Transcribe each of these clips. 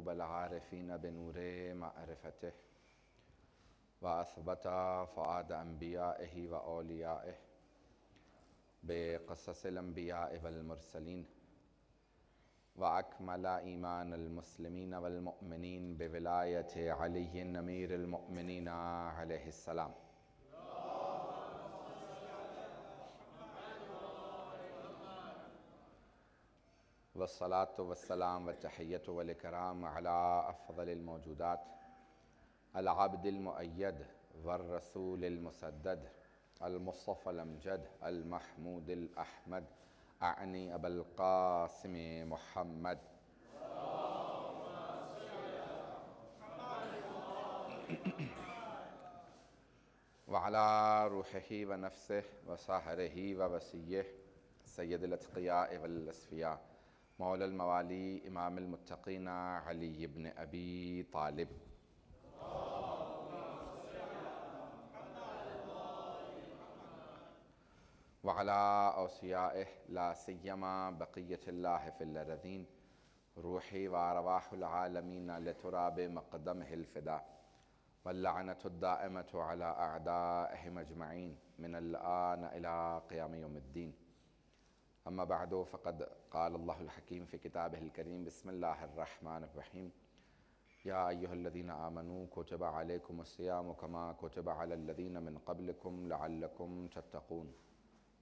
قلوب العارفين بنور معرفته وأثبت فؤاد أنبيائه وأوليائه بقصص الأنبياء والمرسلين وأكمل إيمان المسلمين والمؤمنين بولاية علي أمير المؤمنين عليه السلام. والصلاة والسلام والتحية والإكرام على أفضل الموجودات العبد المؤيد والرسول المسدد المصطفى الأمجد المحمود الأحمد أعني أبا القاسم محمد وعلى روحه ونفسه وساحره ووسيه سيد الأتقياء والأصفياء مولى الموالي إمام المتقين علي بن أبي طالب وعلى أوصيائه لا سيما بقية الله في الأرضين روحي وأرواح العالمين لتراب مقدمه الفداء واللعنة الدائمة على أعدائهم أجمعين من الآن إلى قيام يوم الدين. أما بعد فقد قال الله الحكيم في كتابه الكريم بسم الله الرحمن الرحيم يا أيها الذين آمنوا كتب عليكم الصيام كما كتب على الذين من قبلكم لعلكم تتقون.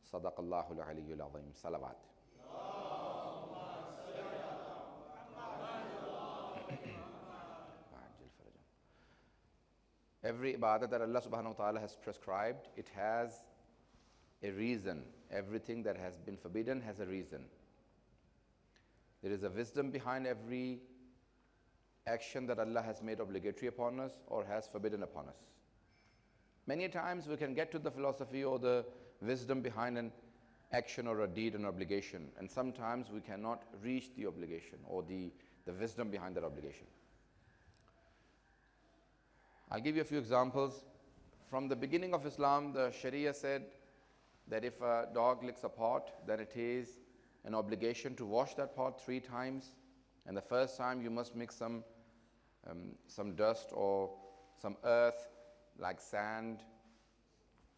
صدق الله العلي العظيم. صلوات. Every ibadah that Allah subhanahu wa ta'ala has prescribed, it has a reason. Everything that has been forbidden has a reason. There is a wisdom behind every action that Allah has made obligatory upon us or has forbidden upon us. Many times we can get to the philosophy or the wisdom behind an action or a deed, an obligation, and sometimes we cannot reach the obligation or the wisdom behind that obligation. I'll give you a few examples. From the beginning of Islam, the Sharia said that if a dog licks a pot, then it is an obligation to wash that pot 3 times. And the first time you must mix some dust or some earth like sand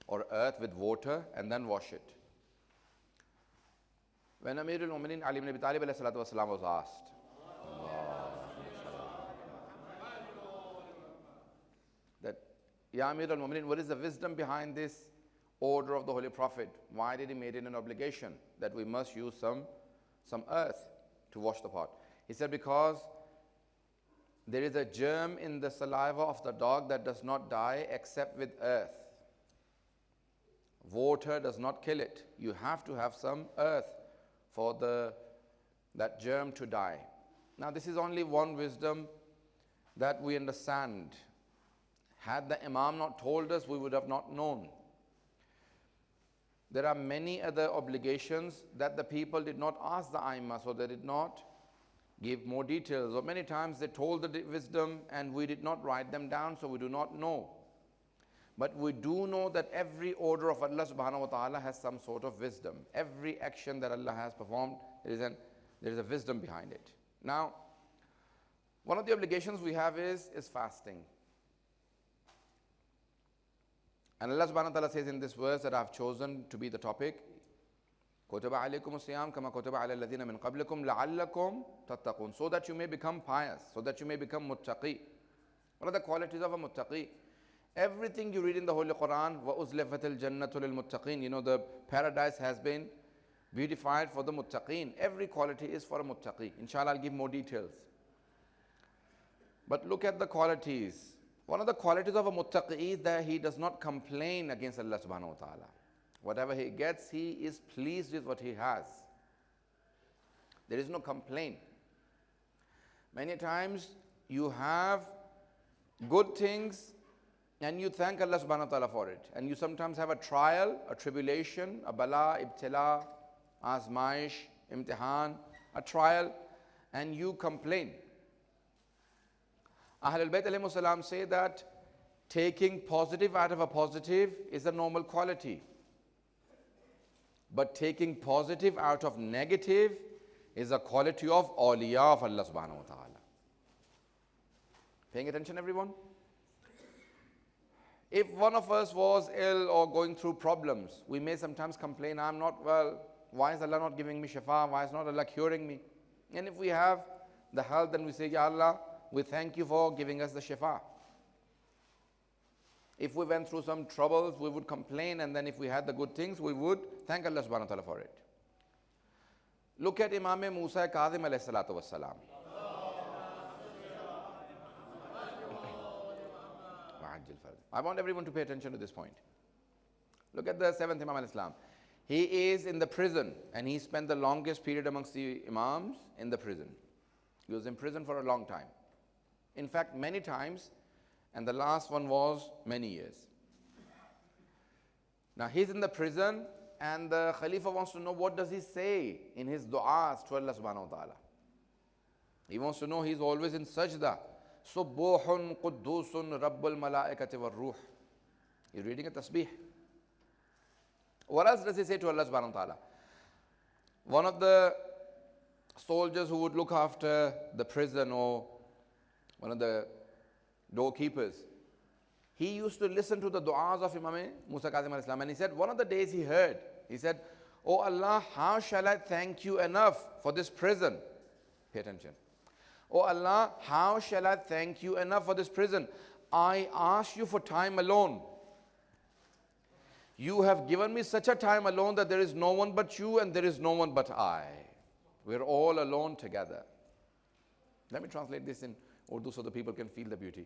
or earth with water and then wash it. When Amir al-Mu'minin Ali ibn Abi Talib was asked, that, Ya Amir al-Mu'minin, what is the wisdom behind this order of the Holy Prophet? Why did he make it an obligation that we must use some earth to wash the pot? He said, because there is a germ in the saliva of the dog that does not die except with earth. Water does not kill it. You have to have some earth for that germ to die. Now this is only one wisdom that we understand. Had the Imam not told us, we would have not known. There are many other obligations that the people did not ask the Aimma, so they did not give more details. Or many times they told the wisdom and we did not write them down, so we do not know. But we do know that every order of Allah subhanahu wa ta'ala has some sort of wisdom. Every action that Allah has performed, there is a wisdom behind it. Now, one of the obligations we have is fasting. And Allah subhanahu wa ta'ala says in this verse that I have chosen to be the topic, كُتِبَ عَلَيْكُمُ الصِّيَامُ كَمَا كُتِبَ عَلَى الَّذِينَ مِنْ قَبْلِكُمْ لَعَلَّكُمْ تَتَّقُونَ, so that you may become pious, so that you may become muttaqi. What are the qualities of a muttaqi? Everything you read in the Holy Quran, وَأُزْلِفَتِ الْجَنَّةُ لِلْمُتَّقِينَ, you know, the paradise has been beautified for the muttaqeen. Every quality is for a muttaqi. Inshallah, I'll give more details. But look at the qualities. One of the qualities of a muttaqi is that he does not complain against Allah subhanahu wa ta'ala. Whatever he gets, he is pleased with what he has. There is no complaint. Many times you have good things and you thank Allah subhanahu wa ta'ala for it. And you sometimes have a trial, a tribulation, a bala, ibtila, azmaish, imtihan, a trial, and you complain. Ahlul Bayt alayhimus salam say that taking positive out of a positive is a normal quality. But taking positive out of negative is a quality of awliya of Allah subhanahu wa ta'ala. Paying attention, everyone? If one of us was ill or going through problems, we may sometimes complain, I'm not well. Why is Allah not giving me shifa? Why is not Allah curing me? And if we have the health, then we say, Ya Allah, we thank you for giving us the shifa. If we went through some troubles, we would complain, and then if we had the good things, we would thank Allah subhanahu wa ta'ala for it. Look at Imam Musa Kazim alayhi salatu wassalam. I want everyone to pay attention to this point. Look at the 7th Imam al-Islam. He is in the prison, and he spent the longest period amongst the Imams in the prison. He was in prison for a long time. In fact, many times, and the last one was many years. Now he's in the prison, and the Khalifa wants to know what does he say in his du'as to Allah subhanahu wa ta'ala. He wants to know, he's always in sajda. Subbuhun Quddusun Rabbul Malaikati war Ruh. He's reading a tasbih. What else does he say to Allah subhanahu wa ta'ala? One of the soldiers who would look after the prison, or one of the doorkeepers, he used to listen to the du'as of Imam Musa Kazim al-Islam, and he said, one of the days he heard, he said, Oh Allah, how shall I thank you enough for this prison? Pay attention. Oh Allah, how shall I thank you enough for this prison? I asked you for time alone. You have given me such a time alone that there is no one but you and there is no one but I. We're all alone together. Let me translate this in Urdu so the people can feel the beauty.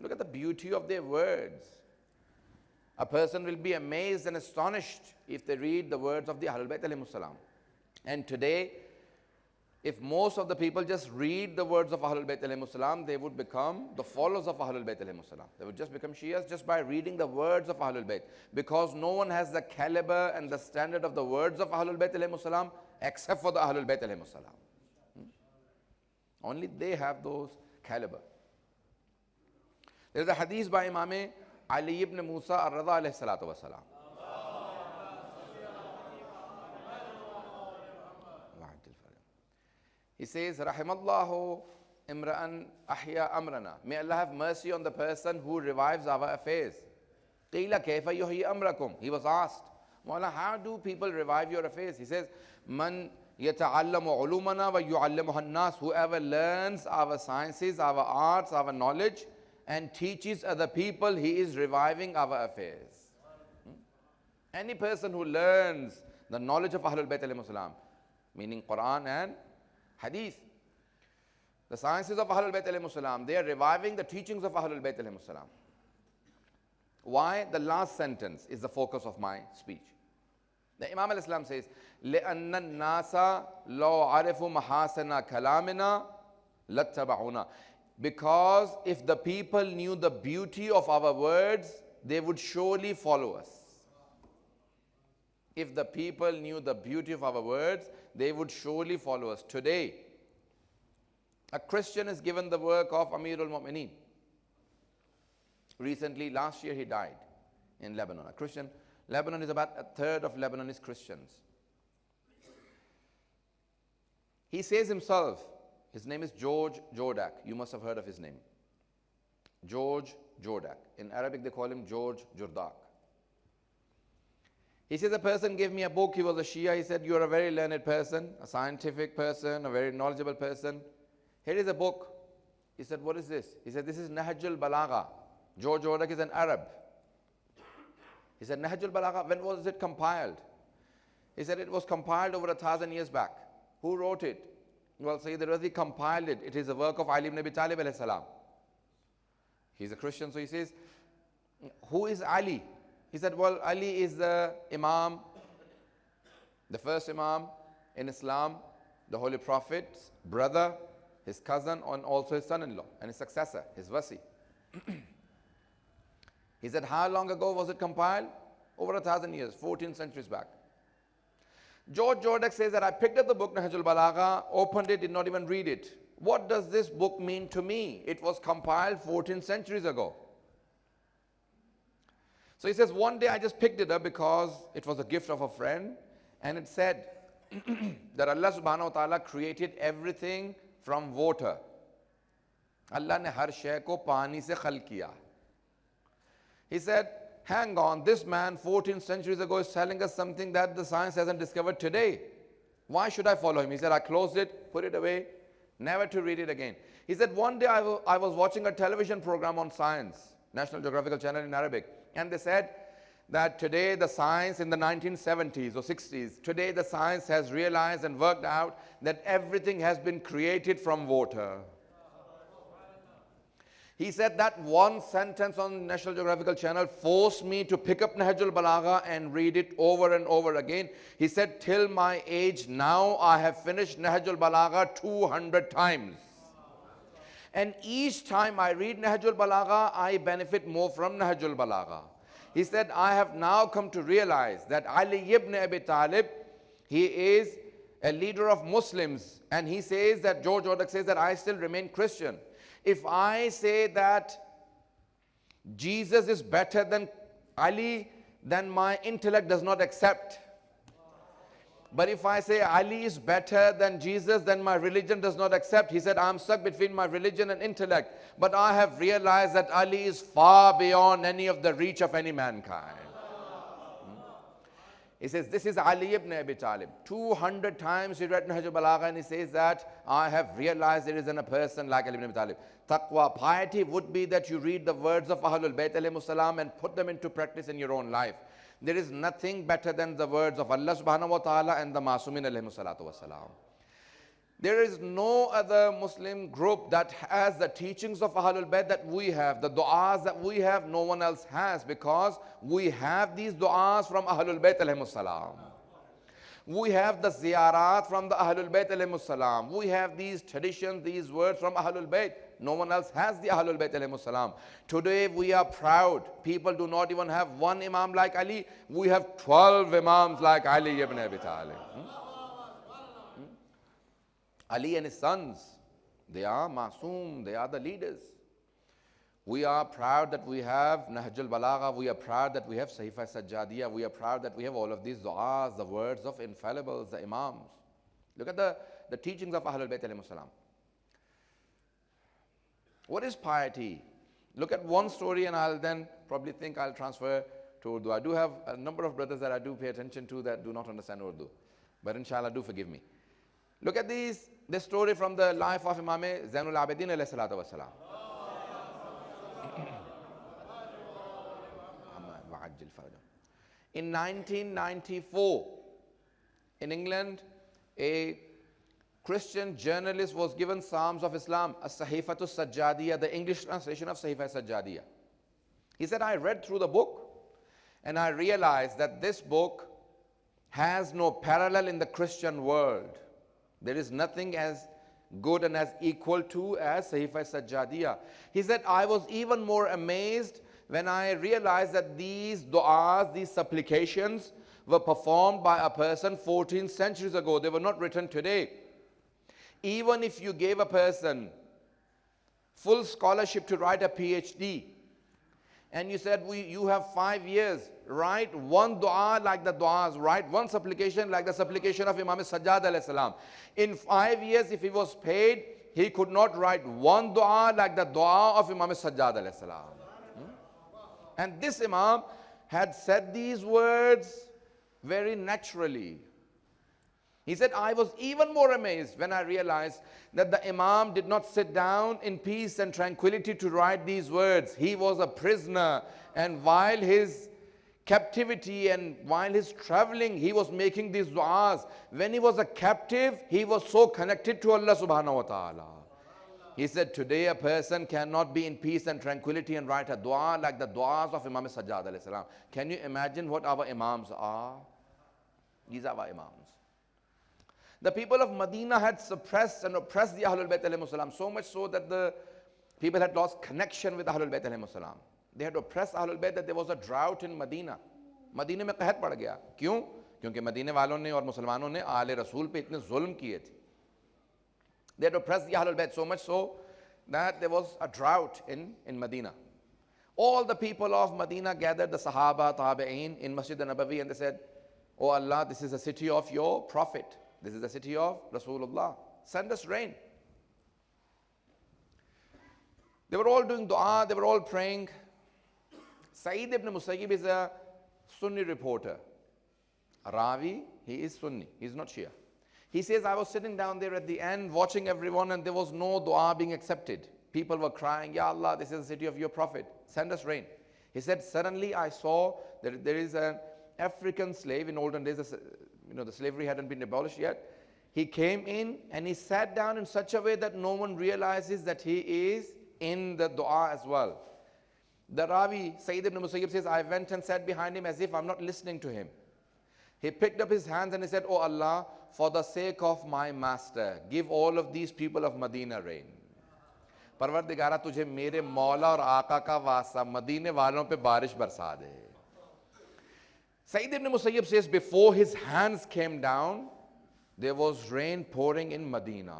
Look at the beauty of their words. A person will be amazed and astonished if they read the words of the Ahlul Bayt alayhimus salam. And today, if most of the people just read the words of Ahlul Bayt alayhimus salam, they would become the followers of Ahlul Bayt alayhimus salam. They would just become Shias just by reading the words of Ahlul Bayt. Because no one has the caliber and the standard of the words of Ahlul Bayt alayhimus salam except for the Ahlul Bayt alayhimus salam. Only they have those caliber. There is a hadith by Imam Ali ibn Musa ar-Rada alayhi salatu wa salam. He says, Rahimallahu imra'an ahya amrana. May Allah have mercy on the person who revives our affairs. Qila kayfa yuhyi amrakum. He was asked, Mawla, how do people revive your affairs? He says, Man yata'allamu ulumana wa yu'allimuha an-nas. Whoever learns our sciences, our arts, our knowledge, and teaches other people, he is reviving our affairs. Any person who learns the knowledge of Ahlul Bayt alayhimus salam, meaning Quran and Hadith, the sciences of Ahlul Bayt alayhimus salam, they are reviving the teachings of Ahlul Bayt alayhimus salam. Why? The last sentence is the focus of my speech. The Imam al-Islam says, لِأَنَّ النَّاسَ لَوْ عَرِفُوا مَحَاسِنَ كَلَامِنَا لَاتَّبَعُونَا. Because if the people knew the beauty of our words, they would surely follow us. If the people knew the beauty of our words, they would surely follow us. Today, a Christian is given the work of Amirul Mu'mineen. Recently, last year, he died in Lebanon. A Christian. Lebanon is about a third of Lebanon is Christians. He says himself, his name is George Jordak. You must have heard of his name. George Jordak. In Arabic, they call him George Jordak. He says, a person gave me a book. He was a Shia. He said, you are a very learned person, a scientific person, a very knowledgeable person. Here is a book. He said, what is this? He said, this is Nahjul Balagha. George Jordak is an Arab. He said, Nahjul Balagha, when was it compiled? He said, it was compiled over 1,000 years back. Who wrote it? Well, Sayyid Razi compiled it. It is a work of Ali ibn Abi Talib alayhi salam. He's a Christian, so he says, who is Ali? He said, well, Ali is the Imam, the first Imam in Islam, the Holy Prophet's brother, his cousin, and also his son-in-law, and his successor, his wasi. He said, how long ago was it compiled? Over 1,000 years, 14 centuries back. George Jordak says that I picked up the book Nahjul Balagha, opened it, did not even read it. What does this book mean to me? It was compiled 14 centuries ago. So he says, one day I just picked it up because it was a gift of a friend, and it said that Allah subhanahu wa ta'ala created everything from water. Allah ne har shay ko pani se khalq kiya. He said, hang on, this man 14 centuries ago is telling us something that the science hasn't discovered today. Why should I follow him? He said, I closed it, put it away, never to read it again. He said, one day I was watching a television program on science, National Geographical Channel in Arabic, and they said that today the science in the 1970s or 60s, today the science has realized and worked out that everything has been created from water. He said that one sentence on National Geographical Channel forced me to pick up Nahjul Balagha and read it over and over again. He said, till my age now, I have finished Nahjul Balagha 200 times. And each time I read Nahjul Balagha, I benefit more from Nahjul Balagha. He said, I have now come to realize that Ali ibn Abi Talib, he is a leader of Muslims. And he says that, George Jordak says that I still remain Christian. If I say that Jesus is better than Ali, then my intellect does not accept. But if I say Ali is better than Jesus, then my religion does not accept. He said, I'm stuck between my religion and intellect. But I have realized that Ali is far beyond any of the reach of any mankind. He says, this is Ali ibn Abi Talib. 200 times he read Nahjul Balagha and he says that I have realized there isn't a person like Ali ibn Abi Talib. Taqwa, piety would be that you read the words of Ahlul Bayt alayhimus salam and put them into practice in your own life. There is nothing better than the words of Allah subhanahu wa ta'ala and the Masumin alayhimus salatu wasalam. There is no other Muslim group that has the teachings of Ahlul Bayt that we have. The du'as that we have, no one else has, because we have these du'as from Ahlul Bayt alayhimus salam. We have the ziyarat from the Ahlul Bayt alayhimus salam. We have these traditions, these words from Ahlul Bayt. No one else has the Ahlul Bayt alayhimus salam. Today we are proud. People do not even have one Imam like Ali. We have 12 Imams like Ali ibn Abi Talib. Ali and his sons, they are Masoom, they are the leaders. We are proud that we have Nahjul Balagha, we are proud that we have Sahifa Sajjadiyah, we are proud that we have all of these du'as, the words of infallibles, the Imams. Look at the teachings of Ahlul Bayt alayhimus salam. What is piety? Look at one story and I'll then probably think I'll transfer to Urdu. I do have a number of brothers that I do pay attention to that do not understand Urdu. But inshallah, do forgive me. Look at this story from the life of Imam Zainul Abidin alayhi salatu wasalam. In 1994, in England, a Christian journalist was given Psalms of Islam, As-Sahifatu Sajjadiyah, the English translation of Sahifa Sajjadiyah. He said, I read through the book and I realized that this book has no parallel in the Christian world. There is nothing as good and as equal to as Sahifa Sajjadiyah. He said, I was even more amazed when I realized that these du'as, these supplications were performed by a person 14 centuries ago. They were not written today. Even if you gave a person full scholarship to write a PhD, and you said, you have 5 years, write one dua like the duas, write one supplication like the supplication of Imam Sajjad alayhi salam. In 5 years, if he was paid, he could not write one dua like the dua of Imam Sajjad alayhi salam. And this Imam had said these words very naturally. He said, I was even more amazed when I realized that the Imam did not sit down in peace and tranquility to write these words. He was a prisoner, and while his captivity and while his traveling, he was making these du'as. When he was a captive, he was so connected to Allah subhanahu wa ta'ala. He said, today a person cannot be in peace and tranquility and write a dua like the duas of Imam Sajjad alayhi salam. Can you imagine what our Imams are? These are our Imams. The people of Medina had suppressed and oppressed the Ahlul Bayt alayhimus salam, so much so that the people had lost connection with Ahlul Bayt alayhimus salam. They had oppressed Ahlul Bayt that there was a drought in Medina. Medina mein qahat pad gaya. Kyun? کیونکہ مدینے والوں نے اور مسلمانوں نے آل رسول پہ اتنے ظلم کیے تھے. They had oppressed the Ahlul Bayt so much so that there was a drought in Medina. All the people of Medina gathered, the Sahaba, Tabi'een, in Masjid al-Nabawi, and they said, "Oh Allah, this is the city of your Prophet. This is the city of Rasulullah. Send us rain." They were all doing dua, they were all praying. Sa'id ibn Musayyib is a Sunni reporter. Ravi, he is Sunni, he is not Shia. He says, I was sitting down there at the end watching everyone, and there was no dua being accepted. People were crying, "Ya Allah, this is the city of your Prophet. Send us rain." He said, suddenly I saw that there is an African slave. In olden days, the slavery hadn't been abolished yet. He came in and he sat down in such a way that no one realizes that he is in the dua as well. The Ravi, Sayyid ibn Musayyib, says, I went and sat behind him as if I'm not listening to him. He picked up his hands and he said, "Oh Allah, for the sake of my master, give all of these people of Medina rain." پروردگارہ تجھے میرے مولا اور آقا کا واسطہ مدینے والوں پہ بارش برسا دے. Sayyid ibn Musayyib says, before his hands came down, there was rain pouring in Medina.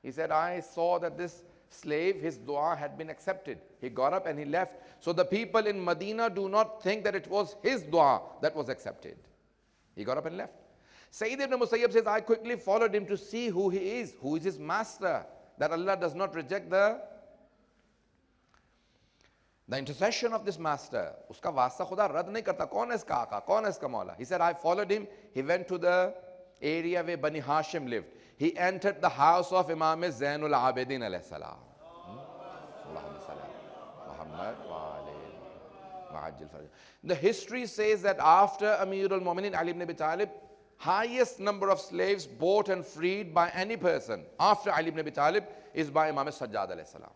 He said, I saw that this slave, his dua had been accepted. He got up and he left. So the people in Medina do not think that it was his dua that was accepted. He got up and left. Sayyid ibn Musayyib says, I quickly followed him to see who he is, who is his master, that Allah does not reject the intercession of this master. Uska wasta khuda rad nahi karta. Kaun hai iska aqa? Kaun hai iska maula? He said, I followed him. He went to the area where Bani Hashim lived. He entered the house of Imam Zainul Abidin alayhi salam. The history says that after Amirul Mu'minin Ali ibn Abi Talib, highest number of slaves bought and freed by any person after Ali ibn Abi Talib is by Imam Sajjad alayhi salam.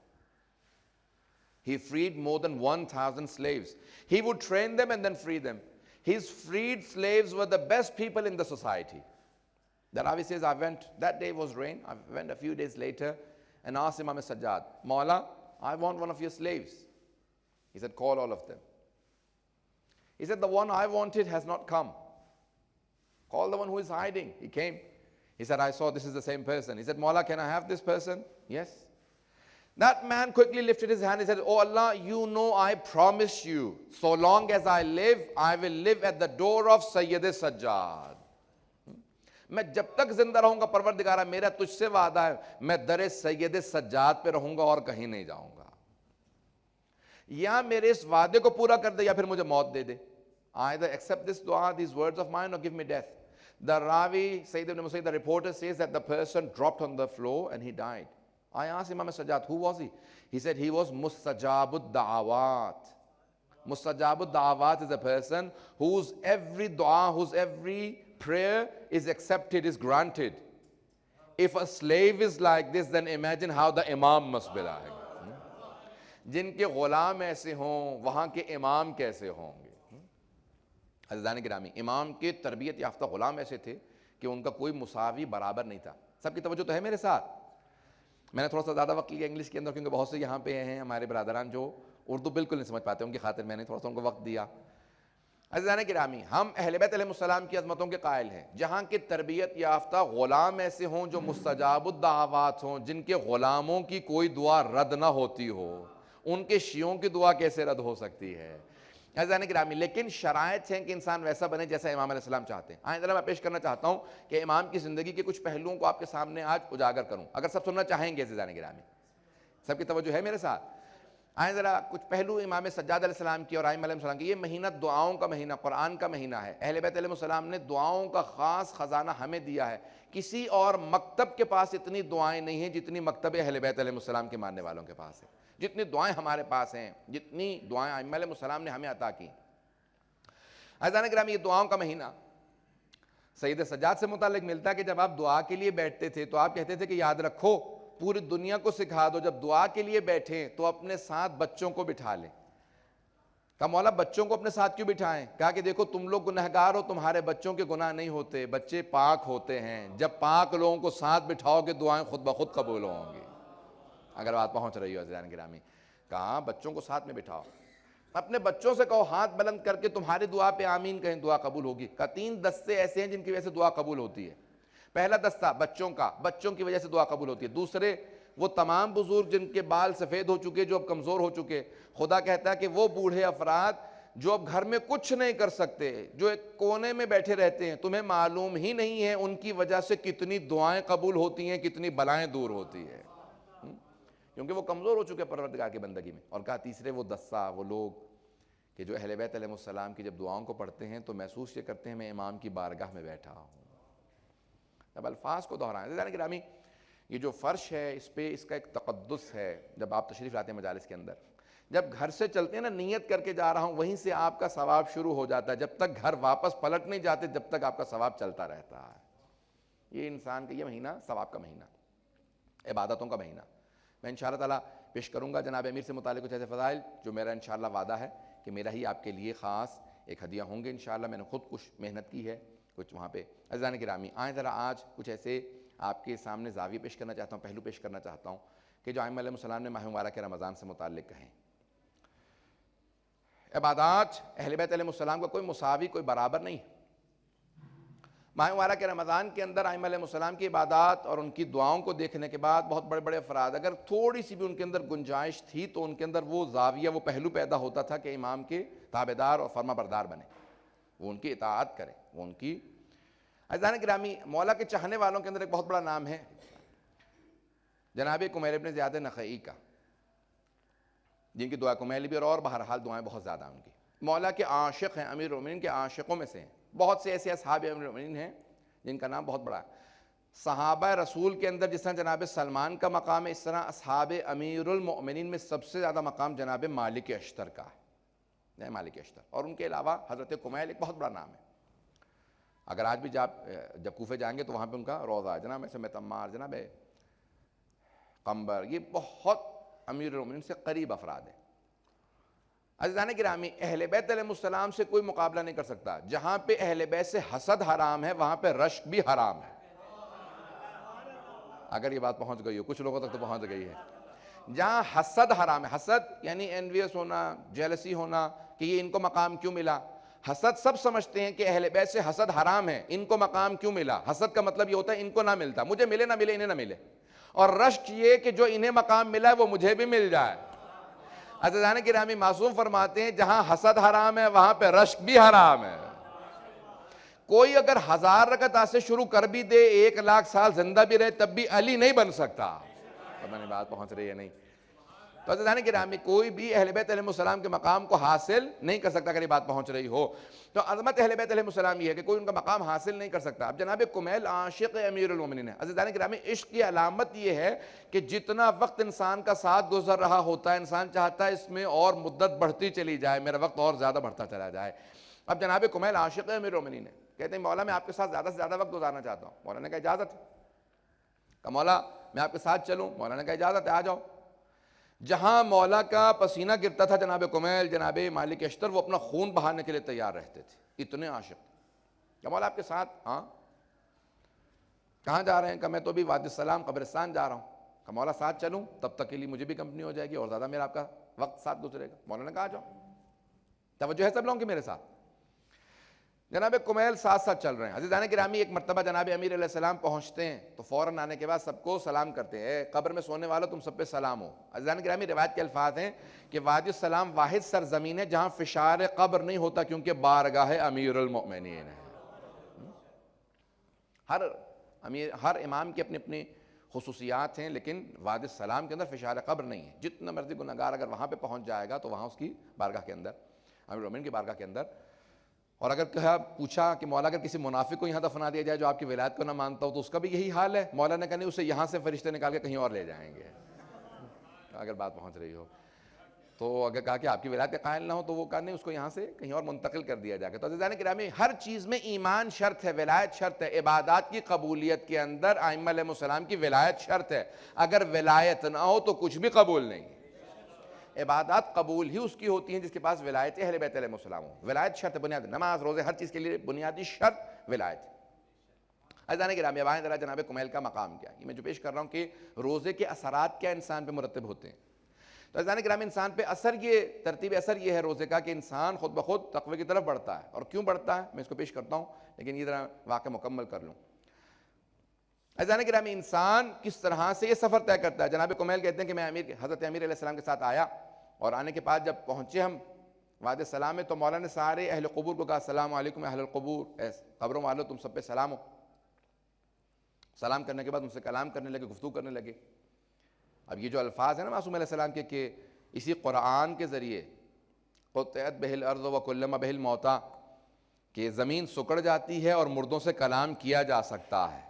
He freed more than 1,000 slaves. He would train them and then free them. His freed slaves were the best people in the society. The Ravi says, that day was rain. I went a few days later and asked Imam Sajjad, Mawla, I want one of your slaves. He said, call all of them. He said, the one I wanted has not come. Call the one who is hiding. He came. He said, I saw this is the same person. He said, Mawla, can I have this person? Yes. That man quickly lifted his hand. He said, Oh Allah, you know I promise you, so long as I live, I will live at the door of Sayyid Sajjad. میں جب تک زندہ رہوں گا پروردگارہ میرا تجھ سے وعدہ ہے میں در سید سجاد پہ رہوں گا اور کہیں نہیں جاؤں گا. یا میرے اس وعدے کو پورا کر دے یا پھر مجھے موت دے دے. Either accept this dua, these words of mine, or give me death. The Ravi, Sayyid ibn Musayyib, the reporter says that the person dropped on the floor and he died. I asked Imam Sajjad, who was he? He said he was Mustajabud Da'awat. Mustajabud Da'awat is a person whose every dua, whose every prayer is accepted, is granted. If a slave is like this, then imagine how the imam must be like. جن کے غلام ایسے ہوں وہاں کے امام کیسے ہوں گے. عزیزان گرامی, امام کے تربیت یافتہ غلام ایسے تھے کہ ان کا کوئی مساوی برابر نہیں تھا. سب کی توجہ تو ہے میرے ساتھ. میں نے تھوڑا سا زیادہ وقت لیا انگلش کے اندر کیونکہ بہت سے یہاں پہ ہیں ہمارے برادران جو اردو بالکل نہیں سمجھ پاتے, ان کی خاطر میں نے تھوڑا سا ان کو وقت دیا. عزیزان گرامی, ہم اہل بیت علیہ السلام کی عظمتوں کے قائل ہیں. جہاں کی تربیت یافتہ غلام ایسے ہوں جو مستجاب الدعوات ہوں, جن کے غلاموں کی کوئی دعا رد نہ ہوتی ہو, ان کے شیعوں کی دعا کیسے رد ہو سکتی ہے. عزیزان گرامی, لیکن شرائط ہیں کہ انسان ویسا بنے جیسا امام علیہ السلام چاہتے ہیں. آئیں ذرا میں پیش کرنا چاہتا ہوں کہ امام کی زندگی کے کچھ پہلوؤں کو آپ کے سامنے آج اجاگر کروں, اگر سب سننا چاہیں گے. عزیزان گرامی, سب کی توجہ ہے میرے ساتھ. آئیں ذرا کچھ پہلو امام سجاد علیہ السلام کی اور ائمہ علیہ السلام کی. یہ مہینہ دعاؤں کا مہینہ, قرآن کا مہینہ ہے. اہل بیت علیہ السلام نے دعاؤں کا خاص خزانہ ہمیں دیا ہے. کسی اور مکتب کے پاس اتنی دعائیں نہیں ہیں جتنی مکتب اہل بیت علیہ السلام کے ماننے والوں کے پاس ہے. جتنی دعائیں ہمارے پاس ہیں, جتنی دعائیں ائمہ علیہ السلام نے ہمیں عطا کی. عزیزان گرامی, یہ دعاؤں کا مہینہ سید سجاد سے متعلق ملتا ہے کہ جب آپ دعا کے لیے بیٹھتے تھے تو آپ کہتے تھے کہ یاد رکھو, پوری دنیا کو سکھا دو, جب دعا کے لیے بیٹھیں تو اپنے ساتھ بچوں کو بٹھا لیں. کہا مولا بچوں کو اپنے ساتھ کیوں بٹھائیں؟ کہا کہ دیکھو تم لوگ گنہگار ہو, تمہارے بچوں کے گناہ نہیں ہوتے, بچے پاک ہوتے ہیں. جب پاک لوگوں کو ساتھ بٹھاؤ گے دعائیں خود بخود قبول ہوں گی. اگر بات پہنچ رہی ہو عزیزان گرامی, کہا بچوں کو ساتھ میں بٹھاؤ. اپنے بچوں سے کہو ہاتھ بلند کر کے تمہاری دعا پہ آمین کہیں دعا قبول ہوگی۔ کا 3 دستے ایسے ہیں جن کی وجہ سے دعا قبول ہوتی ہے۔ پہلا دستہ بچوں کا، بچوں کی وجہ سے دعا قبول ہوتی ہے۔ دوسرے وہ تمام بزرگ جن کے بال سفید ہو چکے، جو اب کمزور ہو چکے۔ خدا کہتا ہے کہ وہ بوڑھے افراد جو اب گھر میں کچھ نہیں کر سکتے، جو ایک کونے میں بیٹھے رہتے ہیں، تمہیں معلوم ہی نہیں ہے ان کی وجہ سے کتنی دعائیں قبول ہوتی ہیں، کتنی بلائیں دور ہوتی ہیں، کیونکہ وہ کمزور ہو چکے پروردگار کی بندگی میں۔ اور کہا تیسرے وہ دستہ، وہ لوگ کہ جو اہل بیت علیہ السلام کی جب دعاؤں کو پڑھتے ہیں تو محسوس یہ کرتے ہیں میں امام کی بارگاہ میں بیٹھا ہوں۔ اب الفاظ کو دہرائیں عزیزان گرامی، یہ جو فرش ہے اس پہ اس کا ایک تقدس ہے۔ جب آپ تشریف لاتے ہیں مجالس کے اندر، جب گھر سے چلتے ہیں نا، نیت کر کے جا رہا ہوں، وہیں سے آپ کا ثواب شروع ہو جاتا ہے، جب تک گھر واپس پلٹ نہیں جاتے جب تک آپ کا ثواب چلتا رہتا ہے۔ یہ انسان کا یہ مہینہ ثواب کا مہینہ، عبادتوں کا مہینہ۔ میں انشاءاللہ تعالیٰ پیش کروں گا جناب امیر سے متعلق کچھ ایسے فضائل جو میرا انشاءاللہ وعدہ ہے کہ میرا ہی آپ کے لیے خاص ایک ہدیہ ہوں گے انشاءاللہ۔ میں نے خود کچھ محنت کی ہے کچھ وہاں پہ۔ عزیزان گرامی آئیں ذرا آج کچھ ایسے آپ کے سامنے زاویے پیش کرنا چاہتا ہوں، پہلو پیش کرنا چاہتا ہوں کہ جو ائمہ علیہ السلام نے ماہ مبارک رمضان سے متعلق کہیں۔ عبادات اہل بیت علیہ السلام کا کوئی مساوی، کوئی برابر نہیں۔ ماہ مبارک رمضان کے اندر ائمہ علیہ السلام کی عبادات اور ان کی دعاؤں کو دیکھنے کے بعد بہت بڑے بڑے افراد اگر تھوڑی سی بھی ان کے اندر گنجائش تھی تو ان کے اندر وہ زاویہ، وہ پہلو پیدا ہوتا تھا کہ امام کے تابعدار اور فرما بردار بنے، وہ ان کی اطاعت کریں، وہ ان کی۔ عزیزان گرامی مولا کے چاہنے والوں کے اندر ایک بہت بڑا نام ہے جناب کمیل ابن زیاد نخعی کا، جن کی دعا کمیل بھی اور بہرحال دعائیں بہت زیادہ ان کی۔ مولا کے عاشق ہیں، امیر المومنین کے عاشقوں میں سے ہیں۔ بہت سے ایسے اصحاب امیر المومنین ہیں جن کا نام بہت بڑا ہے۔ صحابہ رسول کے اندر جس طرح جناب سلمان کا مقام ہے، اس طرح اصحاب امیر المؤمنین میں سب سے زیادہ مقام جناب مالک اشتر کا ہے، مالک اشتر۔ اور ان کے علاوہ حضرت کمیل ایک بہت بڑا نام ہے۔ اگر آج بھی جب کوفے جائیں گے تو وہاں پہ ان کا روضہ ہے، جناب سمیت عمار، جناب قنبر، یہ بہت امیر المؤمنین سے قریب افراد ہیں۔ عزیزان گرامی اہل بیت علیہ السلام سے کوئی مقابلہ نہیں کر سکتا۔ جہاں پہ اہل بیت سے حسد حرام ہے وہاں پہ رشک بھی حرام ہے۔ اگر یہ بات پہنچ گئی ہو، کچھ لوگوں تک تو پہنچ گئی ہے۔ جہاں حسد حرام ہے، حسد یعنی انویس ہونا، جیلسی ہونا کہ یہ ان کو مقام کیوں ملا۔ حسد سب سمجھتے ہیں کہ اہل بیت سے حسد حرام ہے، ان کو مقام کیوں ملا۔ حسد کا مطلب یہ ہوتا ہے ان کو نہ ملتا، مجھے ملے نہ ملے، انہیں نہ ملے۔ اور رشک یہ کہ جو انہیں مقام ملا ہے وہ مجھے بھی مل جائے۔ عزیزان گرامی معصوم فرماتے ہیں جہاں حسد حرام ہے وہاں پہ رشک بھی حرام ہے۔ کوئی اگر 1000 رکعت سے شروع کر بھی دے، 1,00,000 سال زندہ بھی رہے، تب بھی علی نہیں بن سکتا۔ پتہ نہیں بات پہنچ رہی ہے نہیں؟ تو عزیزان گرامی کوئی بھی اہل بیت علیہ السلام کے مقام کو حاصل نہیں کر سکتا اگر یہ بات پہنچ رہی ہو۔ تو عظمت اہل بیت علیہ السلام یہ ہے کہ کوئی ان کا مقام حاصل نہیں کر سکتا۔ اب جناب کمیل عاشق امیر المومنین ہے۔ عزیزان گرامی عشق کی علامت یہ ہے کہ جتنا وقت انسان کا ساتھ گزر رہا ہوتا ہے انسان چاہتا ہے اس میں اور مدت بڑھتی چلی جائے، میرا وقت اور زیادہ بڑھتا چلا جائے۔ اب جناب کمیل عاشق امیر المومنین ہے، کہتے ہیں مولا میں آپ کے ساتھ زیادہ سے زیادہ وقت گزارنا چاہتا ہوں۔ مولا نے کہا اجازت ہے۔ کہا مولا میں آپ کے ساتھ چلوں؟ مولا نے کہا اجازت ہے، آ جاؤ۔ جہاں مولا کا پسینہ گرتا تھا جناب کمیل، جناب مالک اشتر وہ اپنا خون بہانے کے لیے تیار رہتے تھے، اتنے عاشق تھے۔ کہ مولا آپ کے ساتھ؟ ہاں۔ کہاں جا رہے ہیں؟ کہ میں تو بھی وادی السلام قبرستان جا رہا ہوں۔ کہ مولا ساتھ چلوں؟ تب تک کے لیے مجھے بھی کمپنی ہو جائے گی اور زیادہ میرا آپ کا وقت ساتھ گزرے گا۔ مولا نے کہا آ جاؤ، توجہ ہے سب لوگوں کی میرے ساتھ؟ جناب کمیل ساتھ ساتھ چل رہے ہیں۔ عزیزان گرامی ایک مرتبہ جناب امیر علیہ السلام پہنچتے ہیں تو فوراً آنے کے بعد سب کو سلام کرتے ہیں، اے قبر میں سونے والوں تم سب پہ سلام ہو۔ عزیزان گرامی روایت کے الفاظ ہیں کہ وادی السلام واحد سرزمین ہے جہاں فشار قبر نہیں ہوتا کیونکہ بارگاہ امیر المؤمنین ہے۔ ہر امام کی اپنی اپنی خصوصیات ہیں، لیکن وادی السلام کے اندر فشار قبر نہیں ہے۔ جتنا مرضی گناہگار اگر وہاں پہ پہنچ جائے گا تو وہاں اس کی بارگاہ کے اندر، امیر المؤمنین کی بارگاہ کے اندر۔ اور اگر پوچھا کہ مولا اگر کسی منافق کو یہاں دفنا دیا جائے جو آپ کی ولایت کو نہ مانتا ہو تو اس کا بھی یہی حال ہے؟ مولا نے کہا نہیں، اسے یہاں سے فرشتے نکال کے کہیں اور لے جائیں گے۔ اگر بات پہنچ رہی ہو تو اگر کہا کہ آپ کی ولایت کے قائل نہ ہو تو وہ کہا نہیں، اس کو یہاں سے کہیں اور منتقل کر دیا جائے گا۔ تو عزیزان گرامی ہر چیز میں ایمان شرط ہے، ولایت شرط ہے۔ عبادات کی قبولیت کے اندر ائمہ علیہ السلام کی ولایت شرط ہے۔ اگر ولایت نہ ہو تو کچھ بھی قبول نہیں۔ عبادات قبول ہی اس کی ہوتی ہیں جس کے پاس ولایت اہل بیت علیہ السلام ہو۔ ولایت شرط بنیاد، نماز روزے ہر چیز کے لیے بنیادی شرط ولایت۔ عزیزان گرامی اب آئیں ذرا جناب کمیل کا مقام کیا ہے۔ یہ میں جو پیش کر رہا ہوں کہ روزے کے اثرات کیا انسان پہ مرتب ہوتے ہیں۔ تو عزیزان گرامی انسان پہ اثر یہ ترتیب اثر یہ ہے روزے کا کہ انسان خود بخود تقوی کی طرف بڑھتا ہے. اور کیوں بڑھتا ہے میں اس کو پیش کرتا ہوں, لیکن یہ ذرا واقعہ مکمل کر لوں. عزیزان گرامی انسان کس طرح سے یہ سفر طے کرتا ہے. جناب کمیل کہتے ہیں کہ میں حضرت امیر علیہ السلام کے ساتھ آیا, اور آنے کے بعد جب پہنچے ہم وادی سلام میں تو مولا نے سارے اہل قبور کو کہا السلام علیکم اہل القبور, قبروں والو تم سب پہ سلام ہو. سلام کرنے کے بعد ان سے کلام کرنے لگے, گفتگو کرنے لگے. اب یہ جو الفاظ ہیں نا معصوم علیہ السلام کے کہ اسی قرآن کے ذریعے قطعت بہ الارض وکلم بہ الموتیٰ, کہ زمین سکڑ جاتی ہے اور مردوں سے کلام کیا جا سکتا ہے.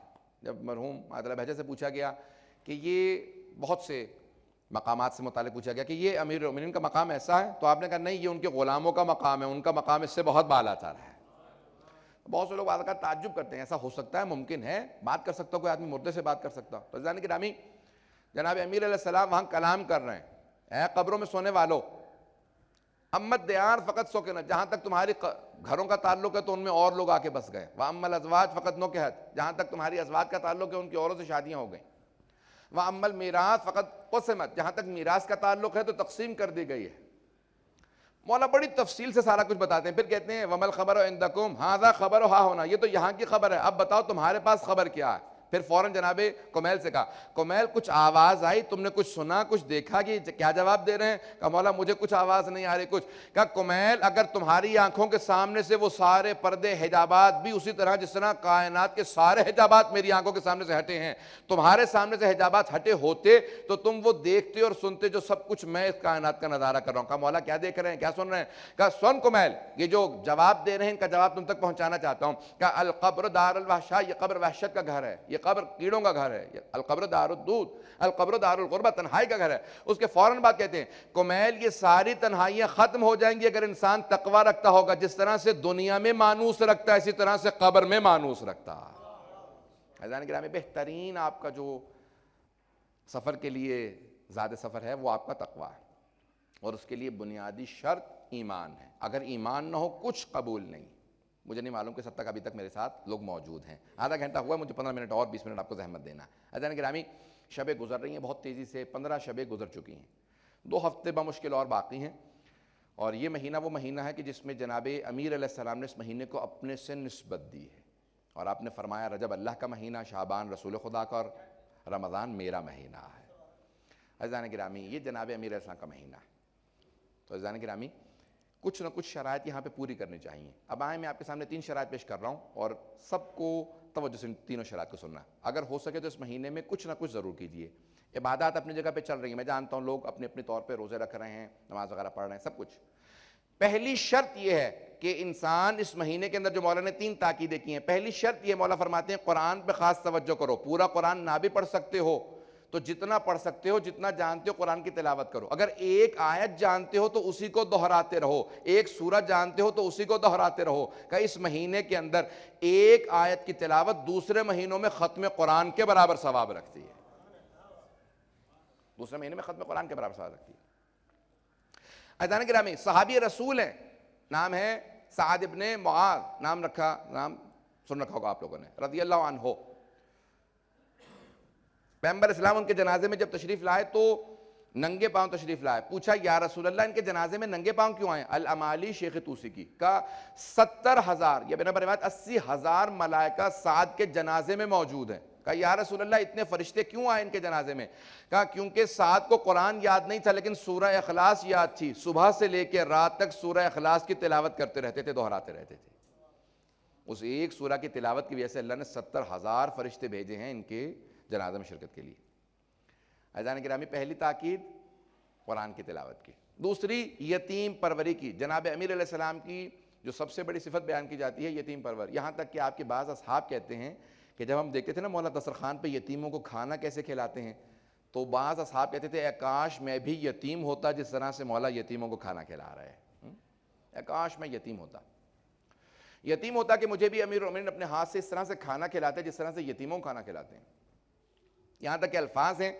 جب مرحوم عادلہ بہجہ سے پوچھا گیا کہ یہ بہت سے مقامات سے متعلق پوچھا گیا کہ یہ امیر المومنین کا مقام ایسا ہے, تو آپ نے کہا نہیں یہ ان کے غلاموں کا مقام ہے, ان کا مقام اس سے بہت بالا تر ہے. بہت سے لوگ بعض اوقات تعجب کرتے ہیں, ایسا ہو سکتا ہے, ممکن ہے, بات کر سکتا کوئی آدمی مردے سے بات کر سکتا. تو عزیزان گرامی جناب امیر علیہ السلام وہاں کلام کر رہے ہیں, اے قبروں میں سونے والو امت دیار فقط سوکنا, جہاں تک تمہاری گھروں کا تعلق ہے تو ان میں اور لوگ آ کے بس گئے. وَأَمَّا الْأَزْوَاجُ فَقَدْ نُكِحَتْ, جہاں تک تمہاری ازواج کا تعلق ہے ان کی عوروں سے شادیاں ہو گئیں. وَأَمَّا الْمِيرَاثُ فَقَدْ قُسِمَتْ, جہاں تک میراث کا تعلق ہے تو تقسیم کر دی گئی ہے. مولا بڑی تفصیل سے سارا کچھ بتاتے ہیں. پھر کہتے ہیں وَمَا الْخَبَرُ عِنْدَكُمْ هَذَا خَبَرُ هَا هُنَا, یہ تو یہاں کی خبر ہے, اب بتاؤ تمہارے پاس خبر کیا ہے. پھر فوراً جناب کمیل سے کہا کمیل کچھ آواز آئی, تم نے کچھ سنا, کچھ دیکھا کہ کیا جواب دے رہے ہیں؟ کہا مولا مجھے کچھ آواز نہیں آ رہی کچھ. کہا کمیل اگر تمہاری آنکھوں کے سامنے سے وہ سارے پردے حجابات بھی اسی طرح جس طرح کائنات کے سارے حجابات میری آنکھوں کے سامنے سے ہٹے ہیں, تمہارے سامنے سے حجابات ہٹے ہوتے تو تم وہ دیکھتے اور سنتے جو سب کچھ میں اس کائنات کا نظارہ کر رہا ہوں. کہا مولا کیا دیکھ رہے ہیں, کیا سن رہے ہیں؟ کہا سن کمیل, یہ جو جواب دے رہے ہیں ان کا جواب تم تک پہنچانا چاہتا ہوں. کہا القبر دار الوحشاء, یہ قبر وحشت کا گھر ہے, یہ قبر کیڑوں کا گھر ہے. القبر دار الدود, القبر دار الغربہ, تنہائی کا گھر ہے. اس کے فوراً بعد کہتے ہیں کمیل یہ ساری تنہائیاں ختم ہو جائیں گی اگر انسان تقوی رکھتا ہوگا. جس طرح سے دنیا میں مانوس رکھتا ہے اسی طرح سے قبر میں مانوس رکھتا ہے. عزیزان گرامی بہترین آپ کا جو سفر کے لیے زیادہ سفر ہے وہ آپ کا تقوی ہے, اور اس کے لیے بنیادی شرط ایمان ہے. اگر ایمان نہ ہو کچھ قبول نہیں. مجھے نہیں معلوم کہ سب تک ابھی تک میرے ساتھ لوگ موجود ہیں. آدھا گھنٹہ ہوا, مجھے 15 منٹ اور 20 منٹ آپ کو زحمت دینا ہے. عزیزان گرامی شبیں گزر رہی ہیں بہت تیزی سے, 15 شبیں گزر چکی ہیں, 2 ہفتے بمشکل اور باقی ہیں. اور یہ مہینہ وہ مہینہ ہے کہ جس میں جناب امیر علیہ السلام نے اس مہینے کو اپنے سے نسبت دی ہے, اور آپ نے فرمایا رجب اللہ کا مہینہ, شعبان رسول خدا کا, اور رمضان میرا مہینہ ہے. عزیزان گرامی یہ جناب امیر علیہ السلام کا مہینہ ہے. تو عزیزان گرامی کچھ نہ کچھ شرائط یہاں پہ پوری کرنی چاہیے. اب آئیں میں آپ کے سامنے 3 شرائط پیش کر رہا ہوں, اور سب کو توجہ سے تینوں شرائط کو سننا ہے. اگر ہو سکے تو اس مہینے میں کچھ نہ کچھ ضرور کیجئے. عبادات اپنی جگہ پہ چل رہی ہیں, میں جانتا ہوں لوگ اپنے اپنے طور پہ روزے رکھ رہے ہیں, نماز وغیرہ پڑھ رہے ہیں, سب کچھ. پہلی شرط یہ ہے کہ انسان اس مہینے کے اندر جو مولا نے 3 تاکیدیں کی ہیں, پہلی شرط یہ مولا فرماتے ہیں قرآن پہ خاص توجہ کرو. پورا قرآن نہ بھی پڑھ سکتے ہو تو جتنا پڑھ سکتے ہو, جتنا جانتے ہو قرآن کی تلاوت کرو. اگر ایک آیت جانتے ہو تو اسی کو دہراتے رہو, ایک سورہ جانتے ہو تو اسی کو دہراتے رہو. کہ اس مہینے کے اندر ایک آیت کی تلاوت دوسرے مہینوں میں ختم قرآن کے برابر ثواب رکھتی ہے. دوسرے مہینے میں ختم قرآن کے برابر ثواب رکھتی ہے. عزیزان گرامی صحابی رسول ہیں, نام ہے سعد ابن معاذ, نام سن رکھا ہوگا آپ لوگوں نے, رضی اللہ عنہ. پیغمبر اسلام ان کے جنازے میں جب تشریف لائے تو ننگے پاؤں تشریف لائے. پوچھا یا رسول اللہ ان کے جنازے میں ننگے پاؤں کیوں آئے؟ الامالی شیخ توسی کی. کہا 70,000 یا بنا روایت 80,000 ملائکہ سعد کے جنازے میں موجود ہیں. کہا یا رسول اللہ اتنے فرشتے کیوں آئے ان کے جنازے میں؟ کہا کیونکہ سعد کو قرآن یاد نہیں تھا لیکن سورہ اخلاص یاد تھی, صبح سے لے کے رات تک سورہ اخلاص کی تلاوت کرتے رہتے تھے, دہراتے رہتے تھے. اس ایک سورہ کی تلاوت کی وجہ سے اللہ نے 70,000 فرشتے بھیجے ہیں ان کے جنازہ میں شرکت کے لیے. عزیزان گرامی پہلی تاکید قرآن کی تلاوت کی. دوسری یتیم پروری کی. جناب امیر علیہ السلام کی جو سب سے بڑی صفت بیان کی جاتی ہے یتیم پرور. یہاں تک کہ آپ کے بعض اصحاب کہتے ہیں کہ جب ہم دیکھتے تھے نا مولا دسترخوان پہ یتیموں کو کھانا کیسے کھلاتے ہیں, تو بعض اصحاب کہتے تھے اے کاش میں بھی یتیم ہوتا جس طرح سے مولا یتیموں کو کھانا کھلا رہا ہے. اے کاش میں یتیم ہوتا کہ مجھے بھی امیر المومنین اپنے ہاتھ سے اس طرح سے کھانا کھلاتے جس طرح سے یتیموں کو کھانا کھلاتے ہیں. یہاں تک کہ الفاظ ہیں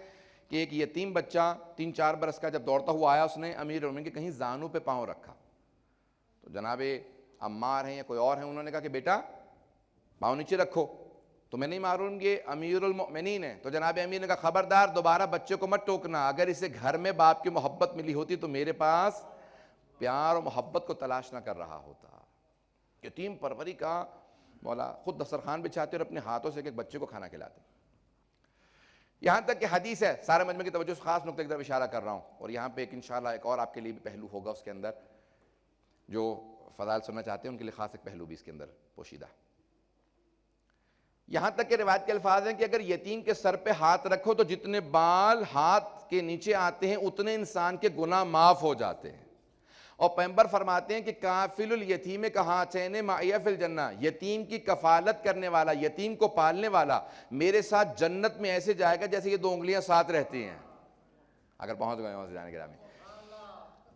کہ ایک یتیم بچہ 3-4 برس کا جب دوڑتا ہوا آیا, اس نے امیر المومنین کے کہیں زانوں پہ پاؤں رکھا. تو جناب عمار ہیں یا کوئی اور ہیں, انہوں نے کہا کہ بیٹا پاؤں نیچے رکھو. تمہیں نہیں معلوم یہ امیر المؤمنین ہے؟ تو جناب امیر نے کہا خبردار دوبارہ بچے کو مت ٹوکنا، اگر اسے گھر میں باپ کی محبت ملی ہوتی تو میرے پاس پیار و محبت کو تلاش نہ کر رہا ہوتا۔ یتیم پروری کا مولا خود دسترخوان بچھاتے اور اپنے ہاتھوں سے ایک بچے کو کھانا کھلاتے۔ یہاں تک کہ حدیث ہے، سارے مجمع کی توجہ سے خاص نقطے کی طرف اشارہ کر رہا ہوں، اور یہاں پہ انشاءاللہ ایک اور آپ کے لیے بھی پہلو ہوگا اس کے اندر، جو فضائل سننا چاہتے ہیں ان کے لیے خاص ایک پہلو بھی اس کے اندر پوشیدہ۔ یہاں تک کہ روایت کے الفاظ ہیں کہ اگر یتیم کے سر پہ ہاتھ رکھو تو جتنے بال ہاتھ کے نیچے آتے ہیں اتنے انسان کے گناہ معاف ہو جاتے ہیں، اور پیغمبر فرماتے ہیں کہ کافل الیتیم کہاتین معی فی الجنہ، یتیم کی کفالت کرنے والا، یتیم کو پالنے والا میرے ساتھ جنت میں ایسے جائے گا جیسے یہ 2 انگلیاں ساتھ رہتی ہیں۔ اگر پہنچ گئے وہاں سے جانے کے راہ میں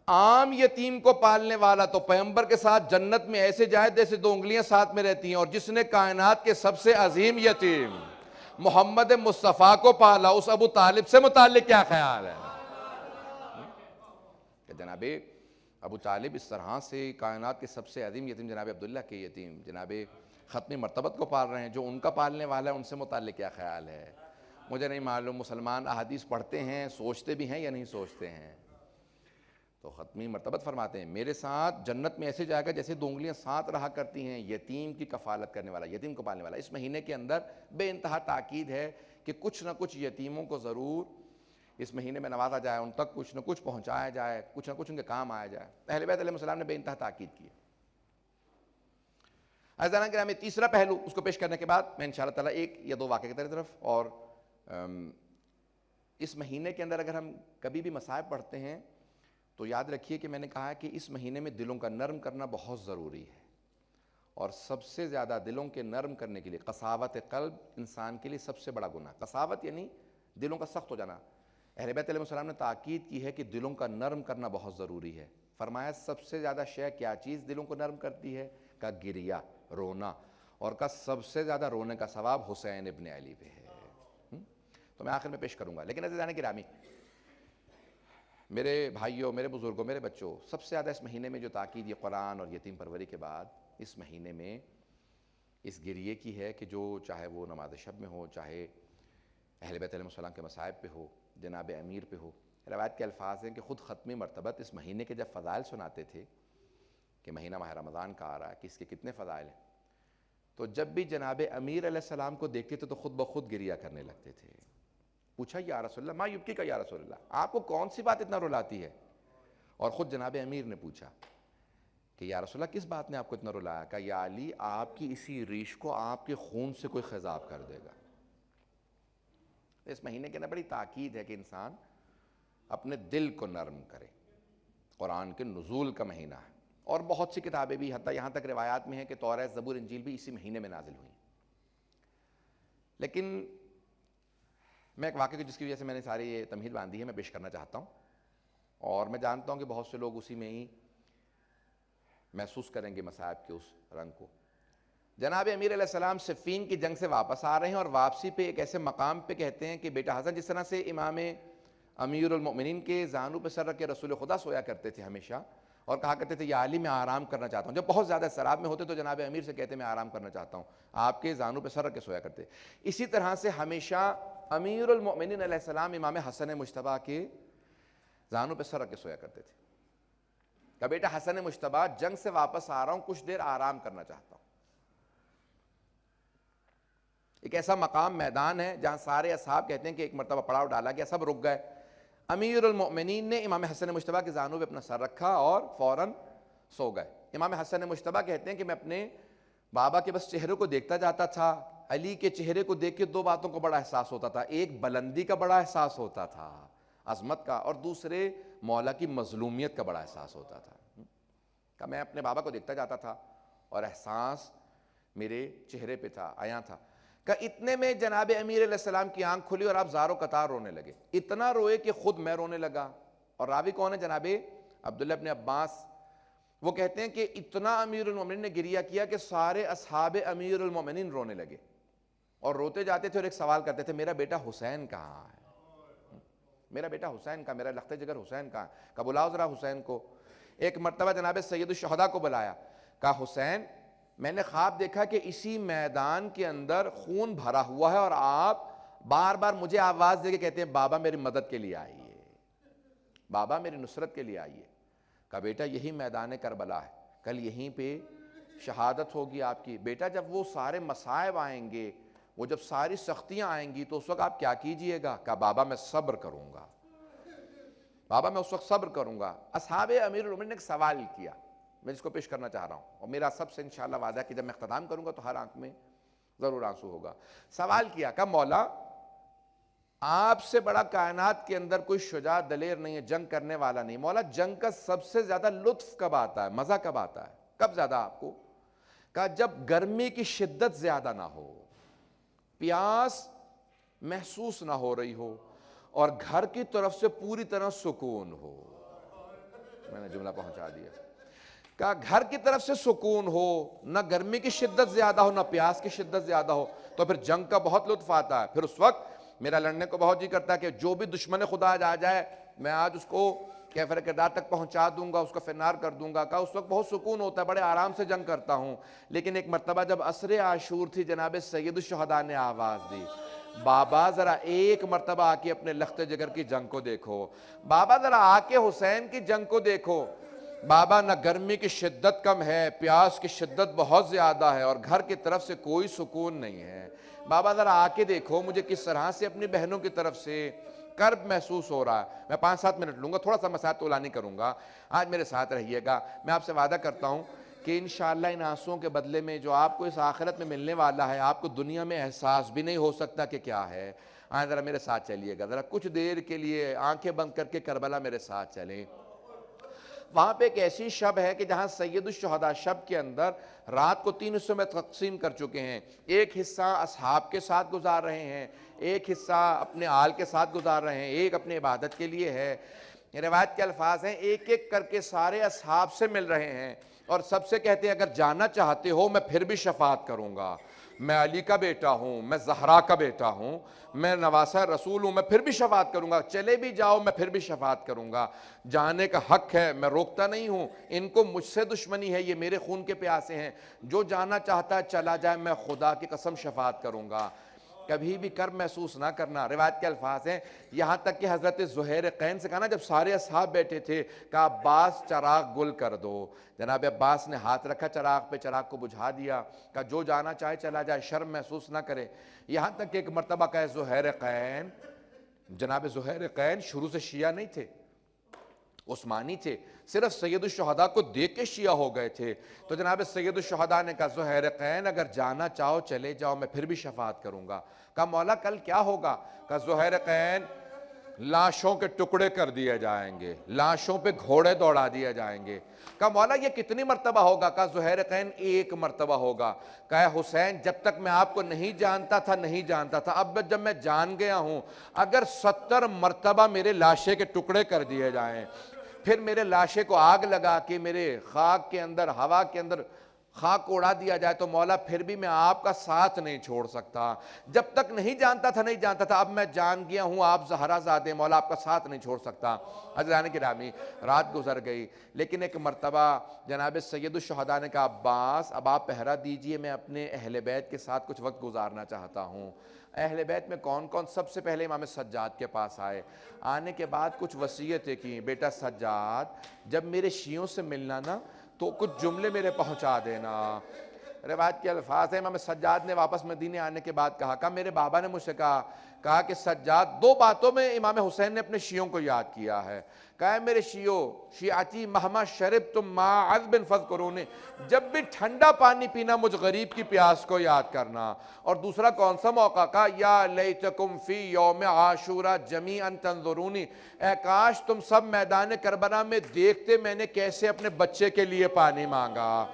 عام یتیم کو پالنے والا تو پیغمبر کے ساتھ جنت میں ایسے جائے جیسے 2 انگلیاں ساتھ میں رہتی ہیں، اور جس نے کائنات کے سب سے عظیم یتیم محمد مصطفیٰ کو پالا اس ابو طالب سے متعلق کیا خیال ہے کہ جناب ابو طالب اس طرح سے کائنات کے سب سے عظیم یتیم جناب عبداللہ کے یتیم جناب ختم مرتبت کو پال رہے ہیں، جو ان کا پالنے والا ہے ان سے متعلق کیا خیال ہے؟ مجھے نہیں معلوم مسلمان احادیث پڑھتے ہیں، سوچتے بھی ہیں یا نہیں سوچتے ہیں؟ تو ختمی مرتبت فرماتے ہیں میرے ساتھ جنت میں ایسے جائے گا جیسے 2 انگلیاں ساتھ رہا کرتی ہیں، یتیم کی کفالت کرنے والا، یتیم کو پالنے والا۔ اس مہینے کے اندر بے انتہا تاکید ہے کہ کچھ نہ کچھ یتیموں کو ضرور اس مہینے میں نوازا جائے، ان تک کچھ نہ کچھ پہنچایا جائے، کچھ نہ کچھ ان کے کام آیا جائے۔ اہل بیت علیہ السلام نے بے انتہا تاکید کی ہے۔ عزیزان کرام، تیسرا پہلو اس کو پیش کرنے کے بعد میں انشاءاللہ تعالیٰ 1 یا 2 واقعے کی طرف، اور اس مہینے کے اندر اگر ہم کبھی بھی مصائب پڑھتے ہیں تو یاد رکھیے کہ میں نے کہا ہے کہ اس مہینے میں دلوں کا نرم کرنا بہت ضروری ہے، اور سب سے زیادہ دلوں کے نرم کرنے کے لیے قساوت قلب انسان کے لیے سب سے بڑا گناہ، قساوت یعنی دلوں کا سخت ہو جانا۔ اہل بیت علیہ السلام نے تاکید کی ہے کہ دلوں کا نرم کرنا بہت ضروری ہے۔ فرمایا سب سے زیادہ شے کیا چیز دلوں کو نرم کرتی ہے؟ کا گریہ، رونا، اور کا سب سے زیادہ رونے کا ثواب حسین ابن علی پہ ہے۔ تو میں آخر میں پیش کروں گا، لیکن عزیزان گرامی، میرے بھائیوں، میرے بزرگوں، میرے بچوں، سب سے زیادہ اس مہینے میں جو تاکید یہ قرآن اور یتیم پروری کے بعد اس مہینے میں اس گریے کی ہے کہ جو چاہے وہ نماز شب میں ہو، چاہے اہل بیت علیہ السلام کے مصائب پہ ہو، جناب امیر پہ ہو۔ روایت کے الفاظ ہیں کہ خود ختم مرتبت اس مہینے کے جب فضائل سناتے تھے کہ مہینہ ماہ رمضان کا آ رہا ہے کہ اس کے کتنے فضائل ہیں، تو جب بھی جناب امیر علیہ السلام کو دیکھتے تھے تو خود بخود گریہ کرنے لگتے تھے۔ پوچھا یا رسول اللہ ما یبکی کا یا رسول اللہ، آپ کو کون سی بات اتنا رلاتی ہے؟ اور خود جناب امیر نے پوچھا کہ یا رسول اللہ کس بات نے آپ کو اتنا رلایا؟ کہا یا علی آپ کی اسی ریش کو آپ کے خون سے کوئی خضاب کر دے گا۔ اس مہینے کے اندر بڑی تاکید ہے کہ انسان اپنے دل کو نرم کرے۔ قرآن کے نزول کا مہینہ ہے، اور بہت سی کتابیں بھی، حتیٰ یہاں تک روایات میں ہیں کہ توریت، زبور، انجیل بھی اسی مہینے میں نازل ہوئی۔ لیکن میں ایک واقعہ جس کی وجہ سے میں نے ساری یہ تمہید باندھی ہے میں پیش کرنا چاہتا ہوں، اور میں جانتا ہوں کہ بہت سے لوگ اسی میں ہی محسوس کریں گے مصائب کے اس رنگ کو۔ جناب امیر علیہ السلام صفین کی جنگ سے واپس آ رہے ہیں، اور واپسی پہ ایک ایسے مقام پہ کہتے ہیں کہ بیٹا حسن، جس طرح سے امام امیر المؤمنین کے زانو پہ سر رکھ کے رسول خدا سویا کرتے تھے ہمیشہ، اور کہا کرتے تھے یا علی میں آرام کرنا چاہتا ہوں، جب بہت زیادہ اضطراب میں ہوتے تو جناب امیر سے کہتے میں آرام کرنا چاہتا ہوں، آپ کے زانو پہ سر رکھ کے سویا کرتے۔ اسی طرح سے ہمیشہ امیر المؤمنین علیہ السلام امام حسن مجتبیٰ کے زانو پہ سر رکھ کے سویا کرتے تھے۔ کہ بیٹا حسن مجتبیٰ جنگ سے واپس آ رہا ہوں، کچھ دیر آرام کرنا چاہتا ہوں۔ ایک ایسا مقام میدان ہے جہاں سارے اصحاب کہتے ہیں کہ ایک مرتبہ پڑاؤ ڈالا گیا، سب رک گئے، امیر المؤمنین نے امام حسن مجتبیٰ کے زانو پہ اپنا سر رکھا اور فوراً سو گئے۔ امام حسن مجتبیٰ کہتے ہیں کہ میں اپنے بابا کے بس چہرے کو دیکھتا جاتا تھا، علی کے چہرے کو دیکھ کے 2 باتوں کو بڑا احساس ہوتا تھا، ایک بلندی کا بڑا احساس ہوتا تھا، عظمت کا، اور دوسرے مولا کی مظلومیت کا بڑا احساس ہوتا تھا۔ کہ میں اپنے بابا کو دیکھتا جاتا تھا اور احساس میرے چہرے پہ تھا، عیاں تھا۔ کہ اتنے میں جناب امیر علیہ السلام کی آنکھ کھلی اور آپ زارو قطار رونے لگے، اتنا روئے کہ خود میں رونے لگا۔ اور راوی کون ہے؟ جناب عبداللہ ابن عباس۔ وہ کہتے ہیں کہ اتنا امیر المومنین نے گریہ کیا کہ سارے اصحاب امیر المومنین رونے لگے، اور روتے جاتے تھے اور ایک سوال کرتے تھے میرا بیٹا حسین کہاں ہے؟ میرا بیٹا حسین کہاں، میرا لخت جگر حسین کہاں؟ کہ بلاؤ ذرا حسین کو۔ ایک مرتبہ جناب سید الشہداء کو بلایا، کہا حسین میں نے خواب دیکھا کہ اسی میدان کے اندر خون بھرا ہوا ہے اور آپ بار بار مجھے آواز دے کے کہتے ہیں بابا میری مدد کے لیے آئیے، بابا میری نصرت کے لیے آئیے۔ کہا بیٹا یہی میدان کربلا ہے، کل یہیں پہ شہادت ہوگی آپ کی۔ بیٹا جب وہ سارے مصائب آئیں گے، وہ جب ساری سختیاں آئیں گی تو اس وقت آپ کیا کیجئے گا؟ کہا بابا میں صبر کروں گا، بابا میں اس وقت صبر کروں گا۔ اصحاب امیر المومنین نے ایک سوال کیا، میں جس کو پیش کرنا چاہ رہا ہوں، اور میرا سب سے انشاءاللہ وعدہ ہے کہ جب میں اختتام کروں گا تو ہر آنکھ میں ضرور آنسو ہوگا۔ سوال کیا کہ مولا آپ سے بڑا کائنات کے اندر کوئی شجاع دلیر نہیں ہے، جنگ کرنے والا نہیں، مولا جنگ کا سب سے زیادہ لطف کب آتا ہے، مزہ کب آتا ہے، کب زیادہ آپ کو؟ کہا جب گرمی کی شدت زیادہ نہ ہو، پیاس محسوس نہ ہو رہی ہو، اور گھر کی طرف سے پوری طرح سکون ہو۔ میں نے جملہ پہنچا دیا۔ کہا گھر کی طرف سے سکون ہو، نہ گرمی کی شدت زیادہ ہو نہ پیاس کی شدت زیادہ ہو، تو پھر جنگ کا بہت لطف آتا ہے۔ پھر اس وقت میرا لڑنے کو بہت جی کرتا ہے کہ جو بھی دشمن خدا آ جائے میں آج اس کو کیفر کردار تک پہنچا دوں گا، اس کو فنار کر دوں گا۔ کہا اس وقت بہت سکون ہوتا ہے، بڑے آرام سے جنگ کرتا ہوں۔ لیکن ایک مرتبہ جب عصر عاشور تھی، جناب سید الشہداء نے آواز دی بابا ذرا ایک مرتبہ آ کے اپنے لخت جگر کی جنگ کو دیکھو، بابا ذرا آ کے حسین کی جنگ کو دیکھو۔ بابا نہ گرمی کی شدت کم ہے، پیاس کی شدت بہت زیادہ ہے، اور گھر کی طرف سے کوئی سکون نہیں ہے۔ بابا ذرا آ کے دیکھو مجھے کس طرح سے اپنی بہنوں کی طرف سے کرب محسوس ہو رہا ہے۔ میں 5-7 منٹ لوں گا، تھوڑا سا مسائل طولانی کروں گا، آج میرے ساتھ رہیے گا۔ میں آپ سے وعدہ کرتا ہوں کہ انشاءاللہ ان آنسوؤں کے بدلے میں جو آپ کو اس آخرت میں ملنے والا ہے، آپ کو دنیا میں احساس بھی نہیں ہو سکتا کہ کیا ہے۔ آئیں ذرا میرے ساتھ چلیے گا، ذرا کچھ دیر کے لیے آنکھیں بند کر کے کربلا میرے ساتھ چلیں۔ وہاں پہ ایک ایسی شب ہے کہ جہاں سید الشہداء شب کے اندر رات کو 3 حصوں میں تقسیم کر چکے ہیں۔ ایک حصہ اصحاب کے ساتھ گزار رہے ہیں، ایک حصہ اپنے آل کے ساتھ گزار رہے ہیں، ایک اپنے عبادت کے لیے ہے۔ روایت کے الفاظ ہیں ایک ایک کر کے سارے اصحاب سے مل رہے ہیں اور سب سے کہتے ہیں اگر جانا چاہتے ہو میں پھر بھی شفاعت کروں گا، میں علی کا بیٹا ہوں، میں زہرا کا بیٹا ہوں، میں نواسہ رسول ہوں، میں پھر بھی شفاعت کروں گا، چلے بھی جاؤ میں پھر بھی شفاعت کروں گا، جانے کا حق ہے میں روکتا نہیں ہوں، ان کو مجھ سے دشمنی ہے، یہ میرے خون کے پیاسے ہیں، جو جانا چاہتا ہے چلا جائے، میں خدا کی قسم شفاعت کروں گا، کبھی بھی کرب محسوس نہ کرنا۔ روایت کے الفاظ ہیں یہاں تک کہ حضرت زہیر قین سے کہا نا جب سارے اصحاب بیٹھے تھے کہا عباس چراغ گل کر دو، جناب عباس نے ہاتھ رکھا چراغ پہ، چراغ کو بجھا دیا، کہا جو جانا چاہے چلا جائے، شرم محسوس نہ کرے۔ یہاں تک کہ ایک مرتبہ کہا زہیر قین، جناب زہیر قین شروع سے شیعہ نہیں تھے، عثمانی تھے، صرف سید الشہداء کو دیکھ کے شیعہ ہو گئے تھے، تو جناب سید الشہداء نے کہا زہیر قین اگر جانا چاہو چلے جاؤ میں پھر بھی شفاعت کروں گا۔ کہا مولا کل کیا ہوگا؟ کہا زہیر قین لاشوں کے ٹکڑے کر دیے جائیں گے، لاشوں پہ گھوڑے دوڑا دیے جائیں گے۔ کہا مولا یہ کتنی مرتبہ ہوگا؟ کہا زہیر قین ایک مرتبہ ہوگا۔ کہا حسین جب تک میں آپ کو نہیں جانتا تھا نہیں جانتا تھا، اب جب میں جان گیا ہوں اگر 70 مرتبہ میرے لاشے کے ٹکڑے کر دیے جائیں، پھر میرے لاشے کو آگ لگا کے میرے خاک کے اندر ہوا کے اندر خاک کو اڑا دیا جائے تو مولا پھر بھی میں آپ کا ساتھ نہیں چھوڑ سکتا۔ جب تک نہیں جانتا تھا نہیں جانتا تھا، اب میں جان گیا ہوں آپ زہرا زادے، مولا آپ کا ساتھ نہیں چھوڑ سکتا۔ حضران گرامی رات گزر گئی، لیکن ایک مرتبہ جناب سید الشہداء نے کہا عباس اب آپ پہرا دیجئے، میں اپنے اہل بیت کے ساتھ کچھ وقت گزارنا چاہتا ہوں۔ اہل بیت میں کون کون؟ سب سے پہلے امام سجاد کے پاس آئے، آنے کے بعد کچھ وصیتیں کی، بیٹا سجاد جب میرے شیعوں سے ملنا نا تو کچھ جملے میرے پہنچا دینا۔ روایت کے الفاظ ہیں امام سجاد نے واپس مدینے آنے کے بعد کہا میرے بابا نے مجھ سے کہا کہ سجاد 2 باتوں میں امام حسین نے اپنے شیعوں کو یاد کیا ہے، کہا میرے شیعوں شیعتی مہما شربتم ماء عذب فاذکرونی، جب بھی ٹھنڈا پانی پینا مجھ غریب کی پیاس کو یاد کرنا۔ اور دوسرا کون سا موقع؟ کہا یا لیتکم فی یوم عاشورا جمیعا تنظرونی، اے کاش تم سب میدان کربلا میں دیکھتے میں نے کیسے اپنے بچے کے لیے پانی مانگا،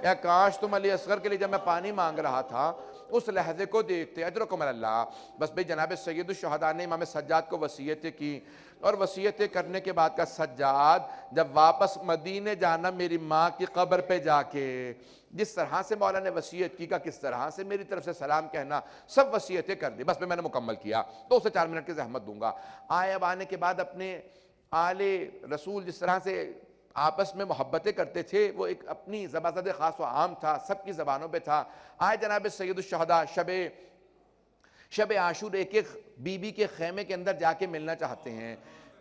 اے کاش تم علی اصغر کے لیے جب میں پانی مانگ رہا تھا اس لحظے کو دیکھتے۔ اجرکم اللہ۔ بس بھئی جناب سید الشہداء نے امام سجاد کو وصیتیں کی، اور وصیتیں کرنے کے بعد کا سجاد جب واپس مدینے جانا میری ماں کی قبر پہ جا کے جس طرح سے مولا نے وصیت کی، کس طرح سے میری طرف سے سلام کہنا، سب وصیتیں کر دی۔ بس میں نے مکمل کیا، 2 سے 4 منٹ کی زحمت دوں گا۔ آئے اب آنے کے بعد اپنے آل رسول جس طرح سے آپس میں محبتیں کرتے تھے، وہ ایک اپنی زبان خاص و عام تھا، سب کی زبانوں پہ تھا۔ آئے جناب سید الشہداء شب عاشور ایک ایک بی بی کے خیمے کے اندر جا کے ملنا چاہتے ہیں۔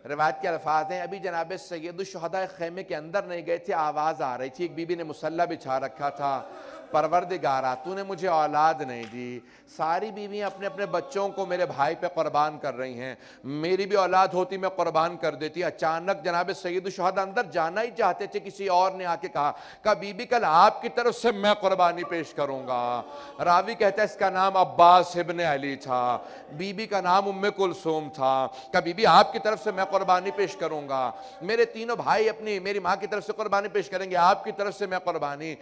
روایت کے الفاظ ہیں، ابھی جناب سید الشہداء خیمے کے اندر نہیں گئے تھے، آواز آ رہی تھی، ایک بی بی نے مصلی بچھا رکھا تھا، پروردگارا تو نے مجھے اولاد نہیں دی، ساری بیویاں اپنے اپنے بچوں کو میرے بھائی پہ قربان کر رہی ہیں، میری بھی اولاد ہوتی میں قربان کر دیتی۔ اچانک جناب سید الشہداء اندر جانا ہی چاہتے تھے، کسی اور نے آ کے کہا بی بی کل آپ کی طرف سے میں قربانی پیش کروں گا۔ راوی کہتا ہے اس کا نام عباس ابن علی تھا، بی بی کا نام ام کلثوم تھا۔ کہ بی بی آپ کی طرف سے میں قربانی پیش کروں گا، میرے تینوں بھائی اپنی میری ماں کی طرف سے قربانی پیش کریں گے، آپ کی طرف سے میں قربانی۔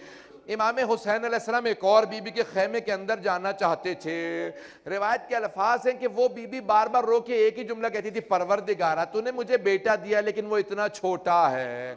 امام حسین علیہ السلام ایک اور بی بی کے خیمے کے اندر جانا چاہتے تھے۔ روایت کے الفاظ ہیں کہ وہ بی بی بار بار رو کے ایک ہی جملہ کہتی تھی، پروردگارا تو نے مجھے بیٹا دیا لیکن وہ اتنا چھوٹا ہے،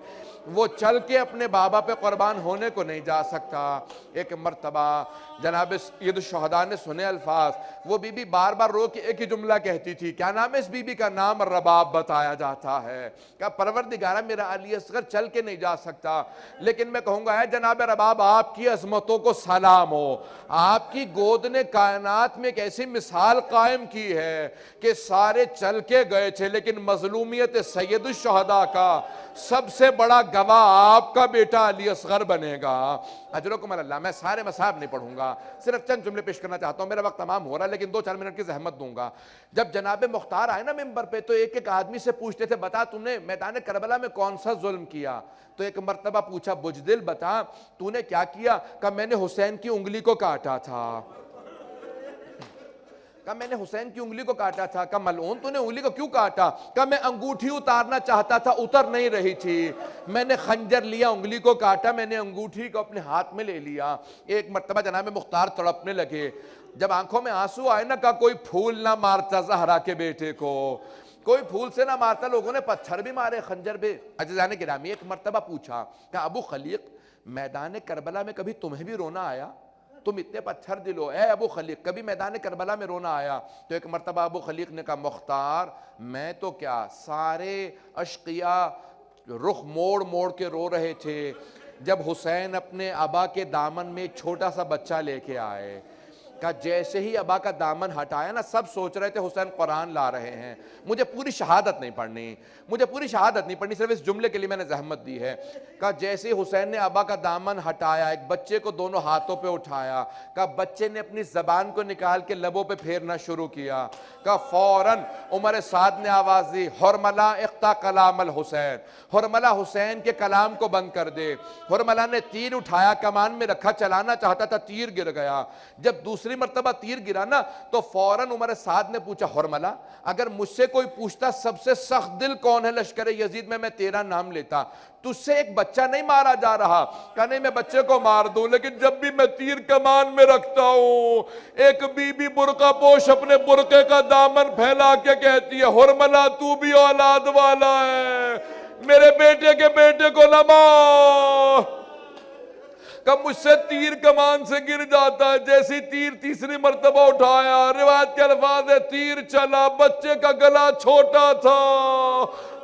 وہ چل کے اپنے بابا پہ قربان ہونے کو نہیں جا سکتا۔ ایک مرتبہ جناب سید الشہداء نے سنے الفاظ، وہ بی بی بار بار رو کے ایک ہی جملہ کہتی تھی، کیا نام ہے اس بی بی کا؟ نام رباب بتایا جاتا ہے۔ کہ پروردگارا میرا علی اصغر چل کے نہیں جا سکتا، لیکن میں کہوں گا اے جناب رباب آپ کی عظمتوں کو سلام ہو، آپ کی گود نے کائنات میں ایک ایسی مثال قائم کی ہے کہ سارے چل کے گئے تھے لیکن مظلومیت سید الشہداء کا سب سے بڑا گواہ آپ کا بیٹا علی اصغر بنے گا۔ اجرکم اللہ۔ میں سارے مصاحب نہیں پڑھوں گا، صرف چند جملے پیش کرنا چاہتا ہوں، میرا وقت تمام ہو رہا ہے لیکن 2-4 منٹ کی زحمت دوں گا۔ جب جناب مختار آئے نا ممبر پہ تو ایک ایک آدمی سے پوچھتے تھے بتا تو نے میدان کربلا میں کون سا ظلم کیا؟ تو ایک مرتبہ پوچھا بجدل بتا تو نے کیا کیا؟ کہ میں نے حسین کی انگلی کو کاٹا تھا۔ کہ میں نے حسین کی انگلی کو کاٹا تھا۔ کہ ملعون تو نے انگلی کو کیوں کاٹا؟ کہ میں انگوٹھی اتارنا چاہتا تھا، اتر نہیں رہی تھی، میں نے خنجر لیا، انگلی کو کاٹا، میں نے انگوٹھی کو اپنے ہاتھ میں لے لیا۔ ایک مرتبہ جناب مختار تڑپنے لگے، جب آنکھوں میں آنسو آئے نا، کہا کوئی پھول نہ مارتا زہرا کے بیٹے کو، کوئی پھول سے نہ مارتا، لوگوں نے پتھر بھی مارے، خنجر بھی۔ عزیزان گرامی ایک مرتبہ پوچھا کہ ابو خلیق میدان کربلا میں کبھی تمہیں بھی رونا آیا؟ تم اتنے پتھر دلو، اے ابو خلیق کبھی میدان کربلا میں رونا آیا؟ تو ایک مرتبہ ابو خلیق نے کہا مختار میں تو کیا، سارے اشقیاء رخ موڑ موڑ کے رو رہے تھے جب حسین اپنے ابا کے دامن میں ایک چھوٹا سا بچہ لے کے آئے۔ کہ جیسے ہی ابا کا دامن ہٹایا نا، سب سوچ رہے تھے حسین قرآن لا رہے ہیں، مجھے پوری شہادت نہیں پڑھنی، صرف اس جملے کے لیے میں نے زحمت دی ہے۔ کہ جیسے حسین نے ابا کا دامن ہٹایا، ایک بچے کو دونوں ہاتھوں پہ اٹھایا، کہ بچے نے اپنی زبان کو نکال کے لبوں پہ پھیرنا شروع کیا، کہ فوراً عمر سعد نے آواز دی حرملہ اقطع کلام الحسین، حرملہ حسین کے کلام کو بند کر دے۔ حرملہ نے تیر اٹھایا، کمان میں رکھا، چلانا چاہتا تھا، تیر گر گیا۔ جب دوسری مرتبہ تیر گرا نا تو فوراً عمر سعد نے پوچھا حرملہ اگر مجھ سے کوئی پوچھتا سب سے سخت دل کون ہے لشکر یزید میں تیرا نام لیتا، تجھ سے ایک بچہ نہیں مارا جا رہا، کہ نہیں میں بچے کو مار دوں، لیکن جب بھی میں تیر کمان میں رکھتا ہوں ایک بی بی برقع پوش اپنے برقعے کا دامن پھیلا کے کہتی ہے حرملہ تو بھی اولاد والا ہے، میرے بیٹے کے بیٹے کو نہ مار۔ کہ مجھ سے تیر کمان سے گر جاتا ہے، جیسی تیر تیسری مرتبہ اٹھایا، روایت کے الفاظ ہے تیر چلا، بچے کا گلا چھوٹا تھا،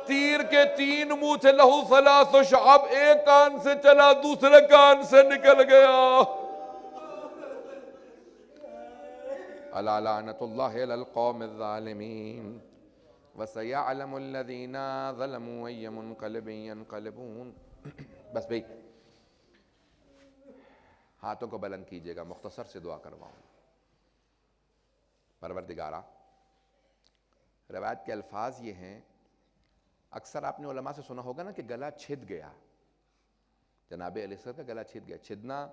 تیر کے 3 منہ تھے، لہو ثلاث شعب، ایک کان سے چلا دوسرے کان سے نکل گیا۔ الا لعنت اللہ علی القوم الظالمین وسیعلم الذین ظلموا ای منقلب ینقلبون۔ بس بھئی ہاتھوں کو بلند کیجئے گا، مختصر سے دعا کرواؤں۔ پروردگارا، روایت کے الفاظ یہ ہیں، اکثر آپ نے علماء سے سنا ہوگا نا کہ گلا چھد گیا، جناب علیہ السلام کا گلا چھد گیا۔ چھدنا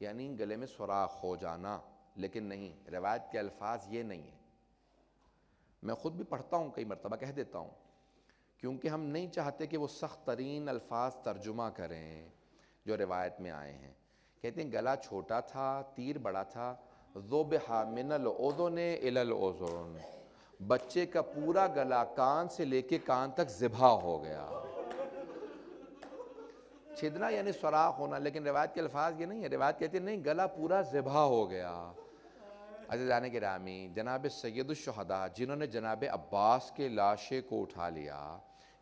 یعنی گلے میں سوراخ ہو جانا، لیکن نہیں، روایت کے الفاظ یہ نہیں ہیں۔ میں خود بھی پڑھتا ہوں، کئی مرتبہ کہہ دیتا ہوں، کیونکہ ہم نہیں چاہتے کہ وہ سخت ترین الفاظ ترجمہ کریں جو روایت میں آئے ہیں۔ کہتے ہیں گلا چھوٹا تھا، تیر بڑا تھا، ذُبِحَ مِنَ الْأُذُنِ إِلَى الْأُذُنِ، بچے کا پورا گلا کان سے لے کے کان تک ذبح ہو گیا۔ چھدنا یعنی سوراخ ہونا، لیکن روایت کے الفاظ یہ نہیں ہے، روایت کہتے ہیں نہیں، گلا پورا ذبح ہو گیا۔ عزیزان گرامی، جناب سید الشہداء جنہوں نے جناب عباس کے لاشے کو اٹھا لیا،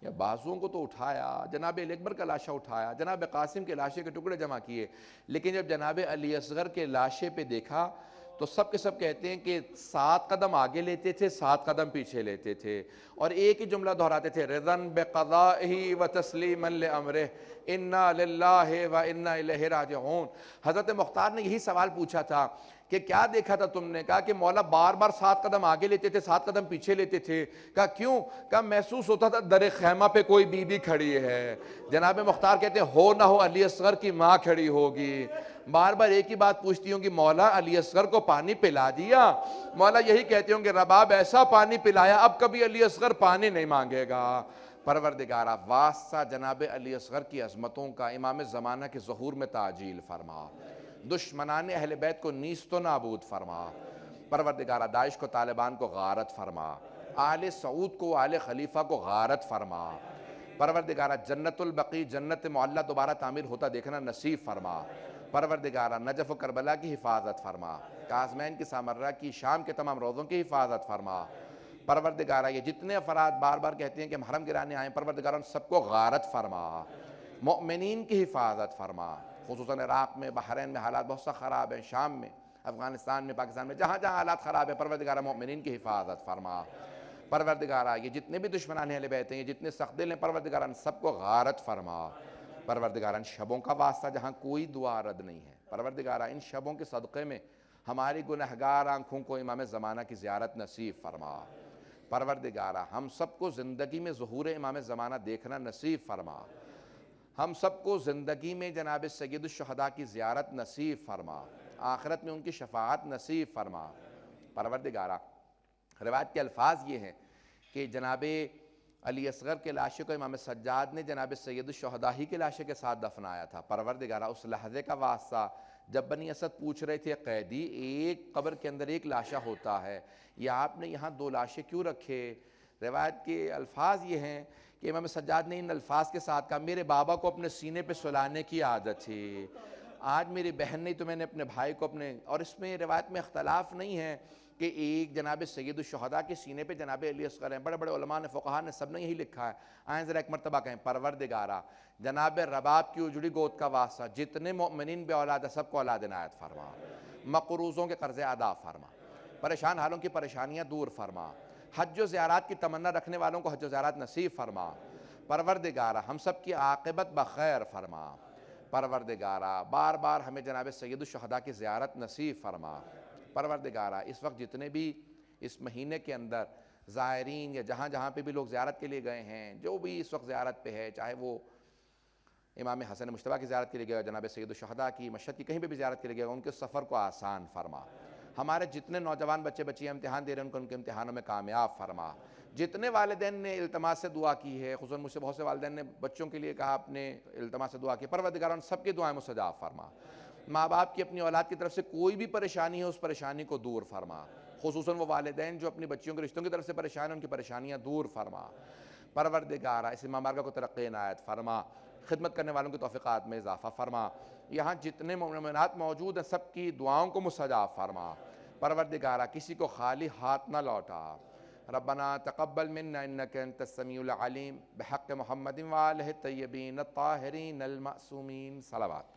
یا بازوؤں کو تو اٹھایا، جناب علی اکبر کا لاشہ اٹھایا، جناب قاسم کے لاشے کے ٹکڑے جمع کیے، لیکن جب جناب علی اصغر کے لاشے پہ دیکھا تو سب کے سب کہتے ہیں کہ 7 قدم آگے لیتے تھے، 7 قدم پیچھے لیتے تھے، اور ایک ہی جملہ دہراتے تھے، رضاً بقضائہ وتسلیما لامرہ انا للہ و انا الیہ راجعون۔ حضرت مختار نے یہی سوال پوچھا تھا کہ کیا دیکھا تھا تم نے؟ کہا کہ مولا بار بار 7 قدم آگے لیتے تھے، 7 قدم پیچھے لیتے تھے۔ کہا کیوں؟ کہا محسوس ہوتا تھا در خیمہ پہ کوئی بی بی کھڑی ہے۔ جناب مختار کہتے ہیں ہو نہ ہو علی اصغر کی ماں کھڑی ہوگی۔ بار بار ایک ہی بات پوچھتی ہوں کہ مولا علی اصغر کو پانی پلا دیا؟ مولا یہی کہتے ہوں کہ رباب ایسا پانی پلایا اب کبھی علی اصغر پانی نہیں مانگے گا۔ پروردگارہ واسطہ جناب علی اصغر کی عظمتوں کا امام زمانہ کے ظہور میں تعجیل فرما، دشمنان اہل بیت کو نیست و نابود فرما، پروردگارہ داعش کو طالبان کو غارت فرما، آل سعود کو آل خلیفہ کو غارت فرما، پروردگارہ جنت البقیع جنت معلیٰ دوبارہ تعمیر ہوتا دیکھنا نصیب فرما، پروردگارہ نجف و کربلا کی حفاظت فرما، کاظمین کی سامرہ کی شام کے تمام روضوں کی حفاظت فرما، پروردگارہ یہ جتنے افراد بار بار کہتے ہیں کہ ہم حرم گرانے آئیں، پروردگارہ ان سب کو غارت فرما، مؤمنین کی حفاظت فرما، خصوصاً عراق میں، بحرین میں حالات بہت سا خراب ہیں، شام میں، افغانستان میں، پاکستان میں، جہاں جہاں حالات خراب ہیں، پروردگارہ مؤمنین کی حفاظت فرما، پروردگارہ یہ جتنے بھی دشمنان اہل بیت ہیں، یہ جتنے سخت دل ہیں، پروردگارہ ان سب کو غارت فرما، پروردگارہ ان شبوں کا واسطہ جہاں کوئی دعا رد نہیں ہے، پروردگارہ ان شبوں کے صدقے میں ہماری گنہگار آنکھوں کو امام زمانہ کی زیارت نصیب فرما، پروردگارہ ہم سب کو زندگی میں ظہور امام زمانہ دیکھنا نصیب فرما، ہم سب کو زندگی میں جناب سید الشہداء کی زیارت نصیب فرما، آخرت میں ان کی شفاعت نصیب فرما، پروردگارہ روایت کے الفاظ یہ ہیں کہ جناب علی اصغر کے لاشے کو امام سجاد نے جناب سید الشہداء ہی کے لاشے کے ساتھ دفنایا تھا، پروردگارہ اس لحظے کا واسطہ جب بنی اسد پوچھ رہے تھے قیدی ایک قبر کے اندر ایک لاشہ ہوتا ہے، یا آپ نے یہاں 2 لاشیں کیوں رکھے؟ روایت کے الفاظ یہ ہیں کہ امام سجاد نے ان الفاظ کے ساتھ کہا میرے بابا کو اپنے سینے پہ سلانے کی عادت تھی، آج میری بہن نہیں تو میں نے اپنے بھائی کو اپنے، اور اس میں روایت میں اختلاف نہیں ہے کہ ایک جناب سید الشہداء کے سینے پہ جناب علی اصغر ہیں، بڑے بڑے علماء نے فقہاء نے سب نے یہی لکھا ہے۔ آئیں ذرا ایک مرتبہ کہیں پروردگارہ جناب رباب کی اجڑی گود کا واسطہ جتنے مؤمنین بے اولاد ہیں سب کو اولاد عنایت فرما، مقروضوں کے قرض ادا فرما، پریشان حالوں کی پریشانیاں دور فرما، حج و زیارات کی تمنا رکھنے والوں کو حج و زیارات نصیب فرما، پروردگارہ ہم سب کی عاقبت بخیر فرما، پروردگارہ بار بار ہمیں جناب سید الشہداء کی زیارت نصیب فرما، پروردگارہ اس وقت جتنے بھی اس مہینے کے اندر زائرین یا جہاں جہاں پہ بھی لوگ زیارت کے لیے گئے ہیں، جو بھی اس وقت زیارت پہ ہے، چاہے وہ امام حسن مجتبیٰ کی زیارت کے لیے گئے، جناب سید الشہداء کی، مشہد کی کہیں بھی زیارت کے لیے گئے، ان کے سفر کو آسان فرما، ہمارے جتنے نوجوان بچے بچیاں امتحان دے رہے ہیں ان کے امتحانوں میں کامیاب فرما، جتنے والدین نے التماس سے دعا کی ہے، خصوصاً مجھ سے بہت سے والدین نے بچوں کے لیے کہا اپنے التماس سے دعا کی، پروردگار ان سب کی دعائیں مستجاب فرما، ماں باپ کی اپنی اولاد کی طرف سے کوئی بھی پریشانی ہے اس پریشانی کو دور فرما، خصوصاً وہ والدین جو اپنی بچیوں کے رشتوں کی طرف سے پریشان ہیں ان کی پریشانیاں دور فرما، پروردگارہ اس امام بارگاہ کو ترقی عنایت فرما، خدمت کرنے والوں کی توفیقات میں اضافہ فرما، یہاں جتنے مومنات موجود ہیں سب کی دعاؤں کو مستجاب فرما، پروردگارہ کسی کو خالی ہاتھ نہ لوٹا، ربنا تقبل منا انک انت السمیع العلیم بحق محمد وآلہ الطیبین الطاہرین المعصومین صلوات۔